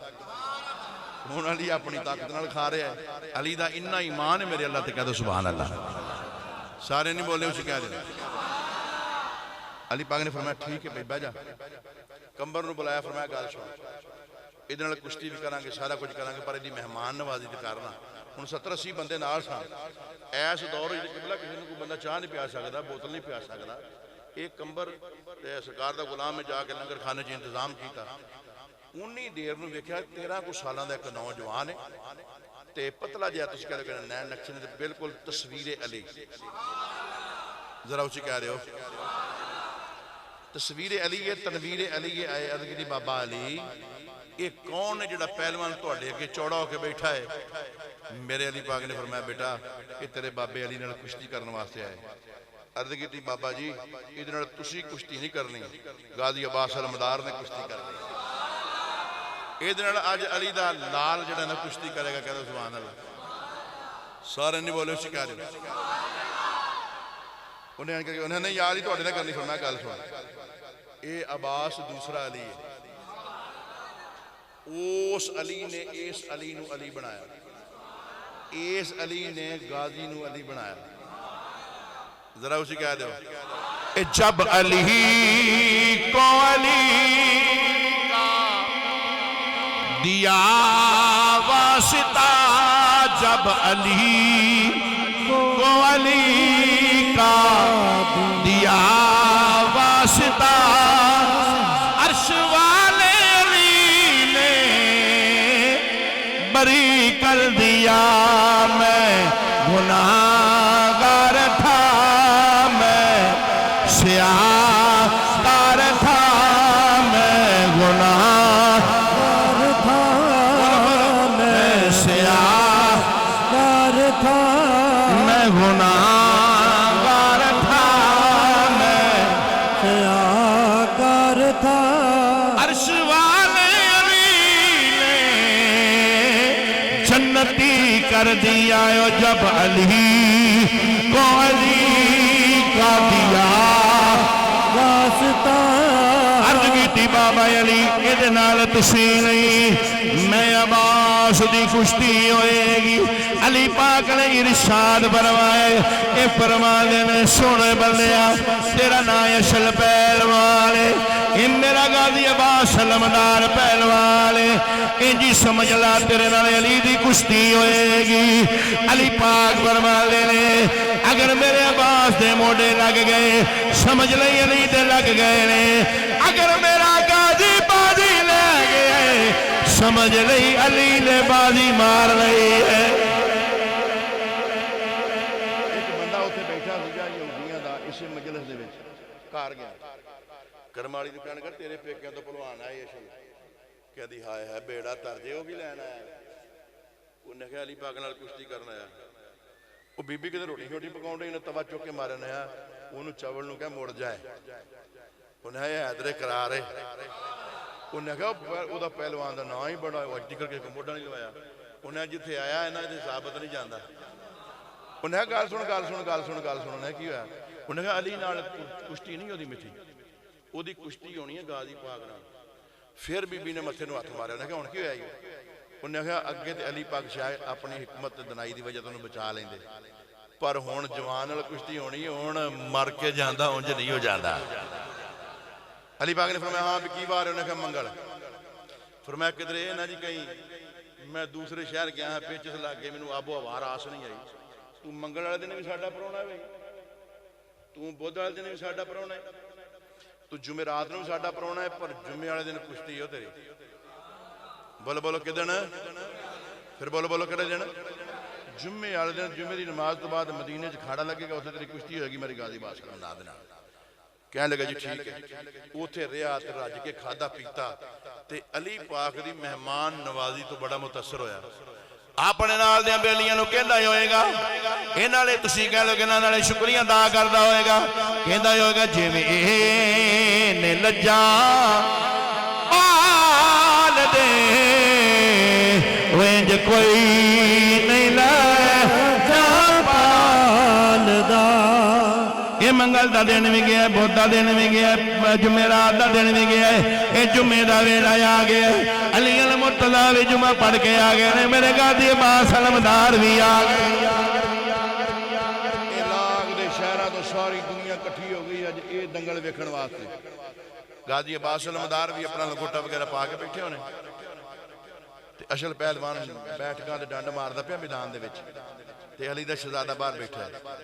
ہن علی اپنی طاقت نال کھا رہا ہے علی دا اتنا ایمان ہے میرے اللہ تے کہہ دو سبحان اللہ سارے نہیں بولے اسی کہہ دے علی پاک نے فرمایا ٹھیک ہے بھائی بیٹھ جا کمبر نو بلایا فرمایا گل سن ادھر نال کشتی بھی کران گے سارا کچھ کران گے پر ایدی مہمان نوازی تے کرنا ہن 70-80 بندے نال سن ایس دور وچ قبلہ کسی نوں کوئی بندہ چاہ نہیں پیا سکدا بوتل نہیں پیا سکدا ایک کمبر تے سرکار دا غلام میں جا کے لنگر کھانے چ انتظام کیتا اونی دیر نو ویکھیا 13 کچھ سالاں دا ایک نوجوان ہے تے پتلا جہا تسی کہہ رہے نین نقشے تے بالکل تصویر علی ذرا اسی کہہ رہے ہو تصویر علی ہے تنویر علی ہے آئے ادگری بابا علی یہ کون ہے جڑا پہلوان تواڈے اگے چوڑا ہو کے بیٹھا ہے میرے علی پاک نے فرمایا بیٹا یہ تیرے بابے علی نال کشتی کرنے واسطے آئے عرض کی بابا جی ادھر نال تسی کشتی نہیں کرنی غازی عباس علمدار نے کشتی کرنی ادھر نال اج علی دا لال جڑا نا کشتی کرے گا کہہ دو سبحان اللہ سارے نہیں بولے اسی کہہ دے انہیں نے یا علی تواڈے نال کرنی فرمایا گل سن اے عباس دوسرا علی ہے اس علی نے اس علی نو علی بنایا اس علی نے غازی نو علی بنایا ذرا اسی کہہ دو جب علی کو علی کا دیا واسطہ جب علی کو علی کا دیا واسطہ عرش والے علی نے بری کر دیا میں گناہگار تھا میں سیاہ کار تھا میں گناہگار تھا میں سیاہ کار تھا میں گناہگار تھا میں سیاہ کار تھا عرش والے علی نے جنتی کر دیا جب علی کو علی کا دیا واسطہ عرض کیتی بابا علی ادھے نال تسی نہیں میں عباس دی کشتی ہوئے گی علی پاک نے ارشاد فرمائے اے فرمانے نے سونے بندیا تیرا نام اصل پہلوان ہے اے میرا غازی عباس سلمدار پہلوان ہے اے جی سمجھ لا تیرے نال علی دی کشتی ہوئے گی علی پاک فرمانے نے اگر میرے عباس دے موڑے لگ گئے سمجھ لئی علی دے لگ گئے نے اگر میرا غازی بازی لے گئے سمجھ لئی علی نے بازی مار لئی ہے ایک بندہ اتنے بیٹھا سجا یہودیاں دا اس مجلس دے وچ کار گیا کرمالی دی کہنے کر تیرے پیکیاں تو پلوان آئے اشل کہہ دی ہائے ہے بیڑا ترجے ہو بھی لینا ہے انہیں کہا علی پاک نال کشتی کرنا ہے وہ بی بی کدھر روٹی چھوٹی پکاؤں رہی انہیں توا چوک کے مارنا ہے انہوں چاول نوں کہا مڑ جائے انہیں یہ حیدرے کرا رہے انہیں کہا وہ دا پہلوان دا نا ہی بڑا وجدی کر کے موڑا نہیں لوایا انہیں جتھے آیا ہے نا جتھے ثابت نہیں جاندہ انہیں کہا گال سن انہیں کی ہوا انہیں کہا علی نال کشتی نہیں ہو دی مٹھی وہ دی کشتی ہونی ہے غازی پاک نال پھر بی بی نے متھے نو ہاتھ مارے انہیں کہا انہیں کی ہویا انہیں کہا اگے تے علی پاک شاید اپنی حکمت دنائی دی وجہ تو انہیں بچا لیں دے پر ہون جوان نال کشتی ہونی ہے ہون مر کے جاندہ ہون جو نہیں ہو جاندہ علی پاک نے فرمایا ہاں بھی کی بار ہے انہیں کہا منگل فرمایا کدھر اے نا جی کہیں میں دوسرے شہر گیا ہاں پیچھے سے لگ گئے میں آب و ہوا راس نہیں آئی تو منگل والے دن بھی ساڈا پرونا ہے بھائی تو بدھ والے دن بھی ساڈا پرونا ہے تو جمعرات نوں بھی ساڈا پرونا ہے پر جمعے والے دن کشتی ہو تیری بولو بولو کدن پھر بولو بولو کدھر دن جمعے والے دن جمعے دی نماز تو بعد مدینے سے کھاڑا لگے گا اسے تیری کشتی ہوئے گی میری غازی عباس سلمدار دینا کہنے لگا جی ٹھیک ہے اوتھے ریا تے رج کے کھادا پیتا تے علی پاک دی مہمان نوازی تو بڑا متاثر ہویا اپنے نال دیاں بیلیاں نوں کہندا ہوئے گا انہاں نے تسی کہہ لو کہ انہاں نال شکریہ ادا کردا ہوئے گا کہندا ہوئے گا جویں نے لجا آل دے وینج کوئی نہیں لجا پال دا یہ منگل دا دن بھی گیا ہے بدھ دا دن بھی گیا ہے جمعرات دا دن بھی گیا ہے یہ جمعے دا ویلا آ گیا ہے علی المرتضیٰ بھی جمعہ پڑھ کے آ گئے ہیں میرے غازی عباس سلمدار بھی آ گئے علاق دے شہرہ تو ساری دنیا کٹھی ہو گئی ہے یہ دنگل ویکھن واسطے غازی عباس سلمدار بھی اپنا لنگوٹا وغیرہ پا کے بیٹھے ہونے اشل پہلوان بیٹھ گاں دے ڈانڈ ماردا پیا میدان دے وچ تے علی دا شہزادہ باہر بیٹھا ہے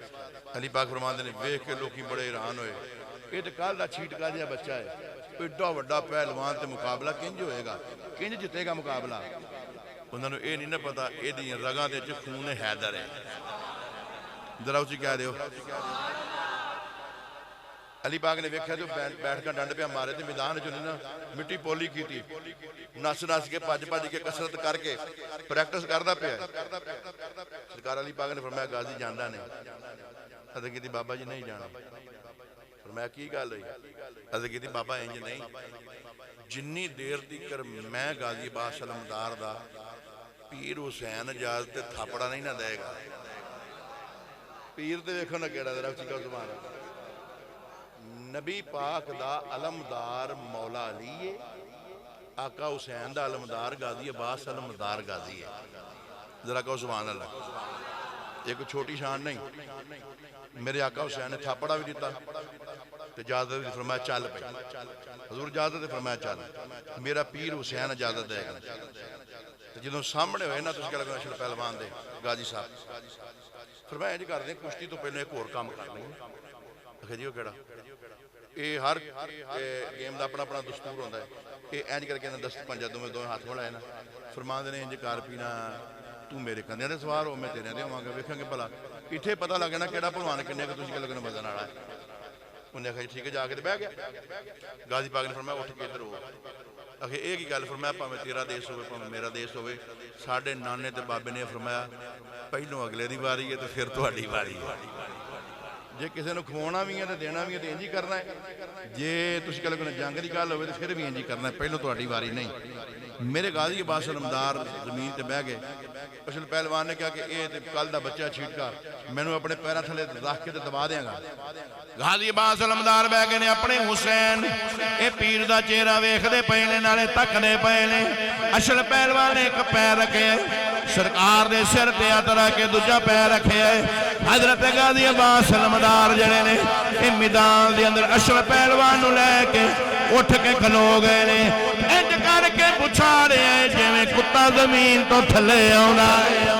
علی پاک فرماندے نے ویکھ کے لوکی بڑے حیران ہوئے یہ تے کل دا چھیٹکا جہا بچہ ہے ایڈا وڈا پہلوان تے مقابلہ کنج ہوئے گا کنج جتے گا مقابلہ انہوں نے یہ نہیں نہ پتا یہ دی رگاں دے وچ خون حیدر ہے ذرا اسی کہہ دیو علی پاک نے ویکھیا جو بیٹھ کر ڈنڈ پہ مارے تے میدان جو نا مٹی پولی کی تھی نس نس کے پج پج کے کسرت کر کے پریکٹس کردا پیا سرکار علی پاک نے فرمایا غازی جاندا نہیں حضرت کہتی بابا جی نہیں جانا فرمایا کی گل ہوئی حضرت کہتی بابا انج نہیں جنی دیر تیکر میں غازی عباس سلمدار دا پیر حسین اجازت تھاپڑا نہیں نہ دے گا پیر تے ویکھو نہ کیڑا ذرا اچھی کہو سبحان اللہ نبی پاک دا علمدار مولا علی ہے آقا حسین دا علمدار غازی عباس سلمدار غازی ہے ذرا کہو سبحان اللہ ایک چھوٹی شان نہیں. میرے آقا حسین نے تھاپڑا بھی دیتا تو اجازت بھی فرمایا چل پہ. حضور اجازت فرمایا چل. میرا پیر حسین اجازت دے گا. جدوں سامنے ہوئے نا تو اس کے لگنا اشرف پہلوان دے غازی صاحب فرمایا انج کر دیں کشتی تو پہلے ایک اور کام کر لیں. آخر جی وہ کیڑا؟ یہ ہر گیم دا اپنا اپنا دستور ہوتا ہے. یہ انج کر کے دست پنجا دونوں ہاتھ ملائے نا فرما دے انج کر پینا تو میرے کندھیاں تے سوار ہو میں تیرے تے ہوواں گا. ویکھاں گے بھلا اتنے پتہ لگے نا کہڑا پہلوان کنے کہ تسی لگنا وزن والا ہے. انہیں آخیا ٹھیک ہے جا کے بہ گیا. غازی پاک نے فرمایا اٹھ کے ادھر ہو. آخر یہ کی گل فرمایا پاویں تیرا دیس ہوئے پاویں میرا دیس ہوئے ساڈے نانے تے بابے نے فرمایا پہلوں اگلے دی واری ہے تو پھر تہاڈی واری ہے. جے کسی نے کھوانا بھی ہے تو دینا بھی ہے تو انج ہی کرنا ہے. جے تسی کہہ لگنا جنگ دی گل ہوئے تو پھر بھی انج ہی کرنا ہے. پہلوں تہاڈی واری نہیں. میرے غازی عباس علمدار زمین تے بہ گئے. اشرف پہلوان نے کہا کہ اے تے کل دا بچہ چھیٹ کر مینوں اپنے پیراں تھلے رکھ کے تے دبا دیاں گا. غازی عباس علمدار بہ گئے نے اپنے حسین اے پیر دا چہرہ ویکھدے پئے نے نالے تکدے پئے نے. اشرف پہلوان نے ایک پیر رکھے سرکار دے سر تے ہاتھ رکھ کے دوجا پیر رکھے. حضرت غازی عباس علمدار جڑے نے اے میدان دے اندر اشرف پہلوان نو لے کے اٹھ کے کھلو گئے نے. انج کر کے پچھا رہے ہیں جویں کتا زمین تو تھلے آوندا ہے.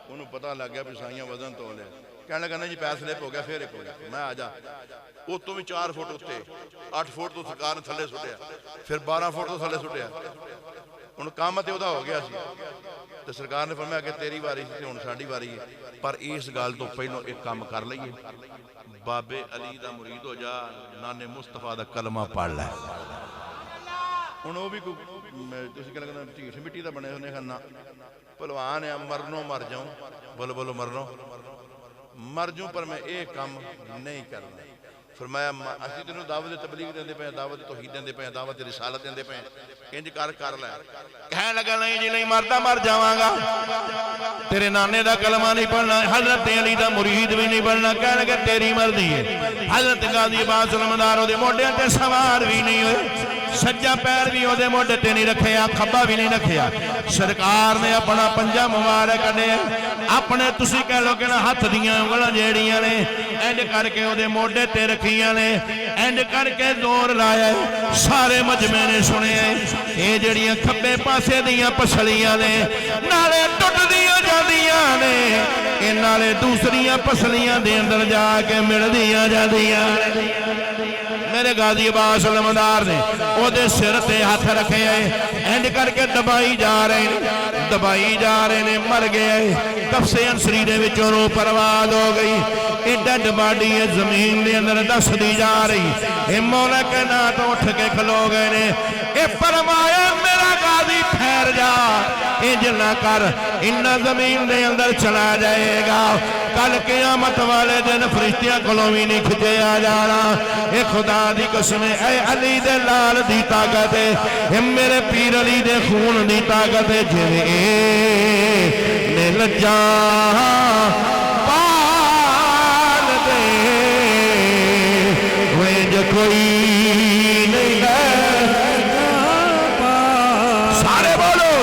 انہوں پتہ لگ گیا پسائیاں وزن تو لے. کہنے لگا نا جی پیر سلپ ہو گیا پھر ایک ہو گیا. میں آ جا اتوں بھی 4 فٹ اتنے 8 فٹ تو سرکار نے تھلے سٹیا پھر 12 فٹ تو تھلے سٹیا. ہوں کام تے وہ ہو گیا سی تو سرکار نے فرمایا کہ تیری واری سی ہوں ساڈی واری ہے. پر اس گل تو پہلو ایک کام کر لئیے بابے علی دا مرید ہو جا نانے مصطفیٰ دا کلمہ پڑھ لے. ہوں وہ بھی تسی کہ لگنا ٹھیٹ مٹی دا بنے انہیں کہنا پہلوان ہے مرنو مر جاؤں. بولو بولو مرنو مر جاؤں پر میں ایک کام نہیں کرنا. فرمایا اسی تینوں دعوت تبلیغ دیندے پئے دعوت توحید دیندے پئے دعوت رسالت دیندے پئے انج کر لے. کہنے لگا نہیں جی نہیں مردا مر جاواں گا تیرے نانے دا کلمہ نہیں پڑھنا حضرت علی دا مرید بھی نہیں بننا. کہنے لگا تیری مرضی ہے. حضرت غازی عباس علمدار دے موڈے تے سوار بھی نہیں ہوئے. سجا پیر بھی وہ موڈے تے نہیں رکھیا کھبا بھی نہیں رکھیا. سرکار نے اپنا پنجا مبارک کڈے اپنے تسی کہہ لو کہ ہاتھ دیاں انگلاں جیڑیاں نے اینڈ کر کے وہ موڈے تے رکھیاں نے اینڈ کر کے زور لایا. سارے مجمع نے سنے یہ جڑیاں کھبے پاسے دیاں پسلیاں نے نالے ٹوٹ دیاں جاندیاں نے یہ نالے دوسریاں پسلیاں دے اندر جا کے مل دیاں جاندیاں. میرے غازی عباس علمدار نے وہ دے سر تے ہاتھ رکھے ہیں اینڈ کر کے دبائی جا رہے ہیں مر گئے. کفسے انسری دے وچوں روح پرواز ہو گئی. اے ڈیڈ باڈی زمین دے اندر دس دی جا رہی. اے مولا کائنات اٹھ کے کھلو گئے نے. اے فرمایا میرا غازی ٹھہر جا انج نہ کر انہاں زمین دے اندر چلا جائے گا. کل قیامت والے دن فرشتیاں کولوں وی نہیں کھچیا جانا. اے خدا دی قسم اے علی دے لال دی طاقت ہے اے میرے پیر علی دے خون دی طاقت ہے. جویں لجا پال دے وینج کوئی نہیں ہے. سارے بولو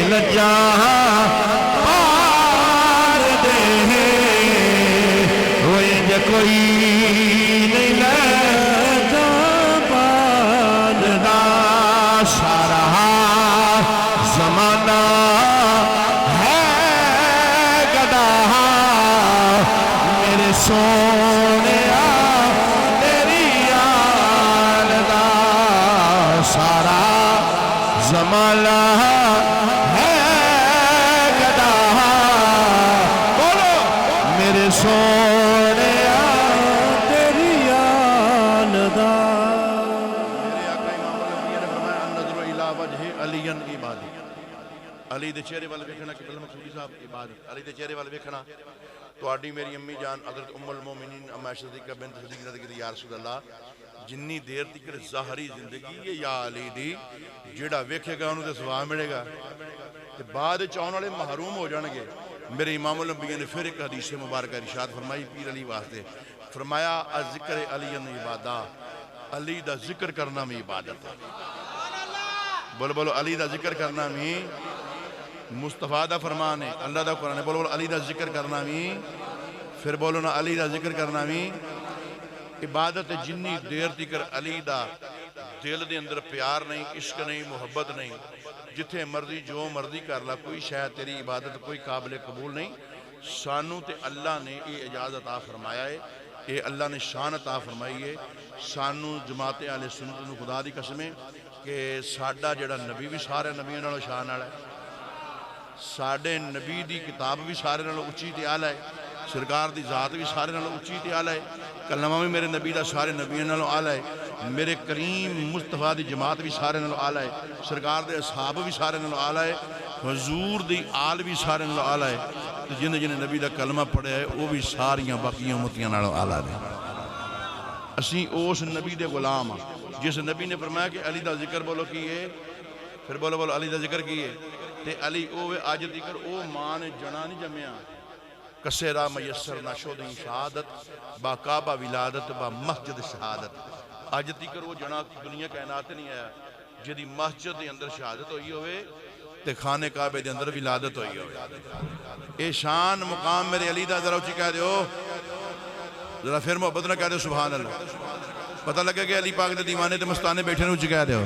لجا پال دے وینج کوئی نہیں لجا پال دا. سارا زمانہ ہے گدا میرے سونے تیری یاد دا. سارا زمانہ ہے گدا بولو میرے سونے تیری یاد دا. علی دے چہرے والے ویکھنا کہ مقصودی صاحب عبادت علی دے چہرے والے ویکھنا. تہاڈی میری امی جان حضرت ام المومنین اما صدیقہ بنت صدیق رضی اللہ یا رسول اللہ جنی دیر تک ظاہری زندگی ہے یا علی دی جڑا ویکھے گا انہوں تے ثواب ملے گا تے بعد وچ آن والے محروم ہو جان گے. میرے امام الانبیاء نے پھر ایک حدیث مبارکہ ارشاد فرمائی پیر علی واسطے فرمایا ذکر علی عبادہ علی دا ذکر کرنا بھی عبادت ہے. بولو بولو علی دا ذکر کرنا بھی مصطفیٰ دا فرمان ہے, اللہ دا قرآن ہے. بولو بولو علی دا ذکر کرنا بھی, پھر بولو نا علی دا ذکر کرنا بھی عبادت ہے. جنی دیر تکر علی دا دل دے اندر پیار نہیں, عشق نہیں, محبت نہیں, جتھے مرضی جو مرضی کر لا, کوئی شاید تیری عبادت کوئی قابل قبول نہیں. سانو تے اللہ نے یہ اجازت عطا فرمایا ہے, یہ اللہ نے شان عطا فرمائی ہے. سانو جماعت اہل سنت نو خدا دی قسم ہے کہ ساڈا جڑا نبی بھی سارے نبیوں نالوں شان والا ہے, ساڈے نبی دی کتاب بھی سارے نالوں اچھی تے اعلیٰ ہے, سرکار دی ذات بھی سارے نالوں اچھی تے اعلیٰ ہے, کلمہ بھی میرے نبی دا سارے نبیوں نالوں اعلیٰ ہے, میرے کریم مصطفیٰ دی جماعت بھی سارے نالوں اعلیٰ ہے, سرکار دے اصحاب بھی سارے نالوں اعلیٰ ہے, حضور دی آل بھی سارے نالوں اعلیٰ ہے. جن جن نبی دا کلمہ پڑھیا ہے وہ بھی ساریاں باقیاں امتیاں نالوں اعلیٰ ہے. اسی اس نبی دے غلام ہاں جس نبی نے فرمایا کہ علی دا ذکر بولو کیے, پھر بولو بولو علی دا ذکر کیے. تے علی اوے آج دیکر او ماں نے جنا نہیں جمعیا, کسے راہ میسر نہ شودیں شہادت, با کعبہ ولادت با مسجد شہادت. آج دیکر وہ جنا دنیا کائنات نہیں آیا جدی مسجد دے اندر شہادت ہوئی ہوئے تے خانے کعبے دے اندر ولادت ہوئی ہوئے. اے شان مقام میرے علی دا ذرا اچھی کہہ دیو, ذرا پھر محبت نہ کہہ دیو سبحان اللہ. پتہ لگے کہ علی پاک دے دیوانے تے مستانے بیٹھے نے اچھی کہہ دیو,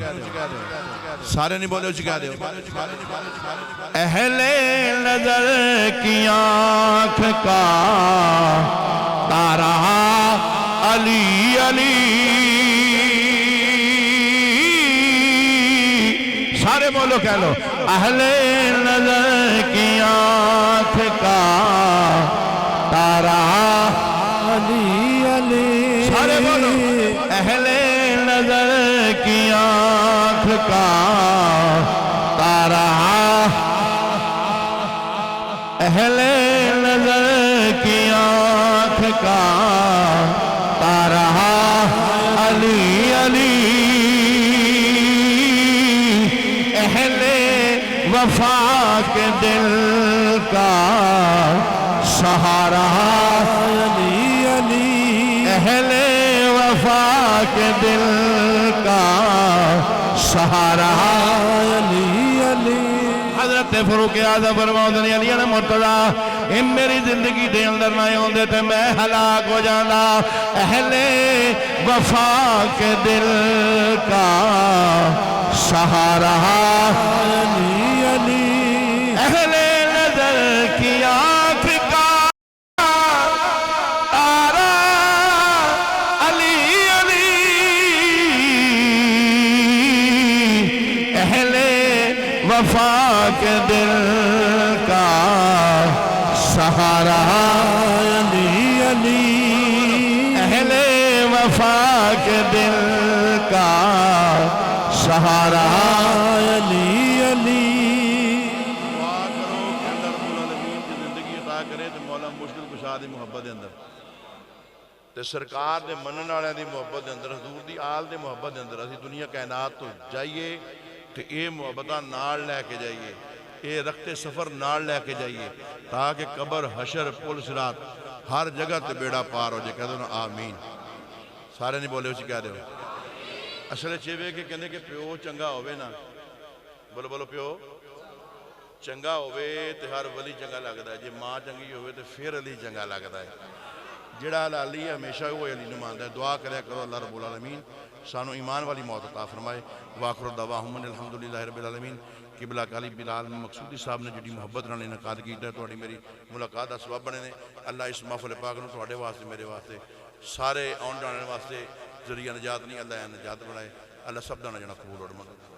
سارے نہیں بولے اچھی کہہ دیو. اہل نظر کی آنکھ کا تارا علی علی, سارے بولو کہہ لو اہل نظر کی آنکھ کا تارا علی علی, سارے بولو اہل نظر کی آنکھ کا تارا, اہل نظر کی آنکھ کا تارا علی علی, اہل وفا کے دل کا سہارا علی علی, اہل وفا کے دل کا سہارا علی علی. حضرت فاروق اعظم فرماؤں نے علی مرتضیٰ ان میری زندگی دے اندر نہ ہوندے تے میں ہلاک ہو جانا. اہل وفا کے دل کا سہارا علی علی, اہل نظر کی آنکھ کا تارا علی علی, اہل وفا کے دل کا سہارا علی علی, اہل وفا کے دل کا سہارا علی علی. دعا کرو کہ اللہ رب العالمین کی زندگی عطا کرے تو مولا مشکل کشا دی محبت دے اندر تے سرکار دے منن والے دی محبت دے اندر, حضور دی آل دے محبت دے اندر اسی دنیا کائنات تو جائیے تے اے محبتاں نال لے کے جائیے, اے رخت سفر نال لے کے جائیے تاکہ قبر حشر پل صراط ہر جگہ تے بیڑا پار ہو جائے. کہہ دو نا آمین. سارے نہیں بولے اسی کہہ دو. اصل چیوے کہ کہنے کہ پیو چنگا ہوئے نا, بولو بولو پیو چنگا ہوئے تے ہر ولی چنگا لگتا ہے, جے ماں چنگی ہوئے تے پھر علی چنگا لگتا ہے. جڑا علی ہے ہمیشہ وہ علی نماندہ ہے. دعا کرے کرو اللہ رب العالمین سانو ایمان والی موت عطا فرمائے. واخر دعواہم الحمدللہ رب العالمین. قبلہ کالی بلال مقصودی صاحب نے جڑی محبت نال انعقاد کیتا ہے, تہاڈی میری ملاقات دا سبب بنے نے. اللہ اس محفل پاک نو تہاڈے واسطے میرے واسطے سارے آن جانے واسطے ذریعہ نجات نہیں, اللہ نجات بنائے. اللہ سب دا نہ جانا قبول اور منظور.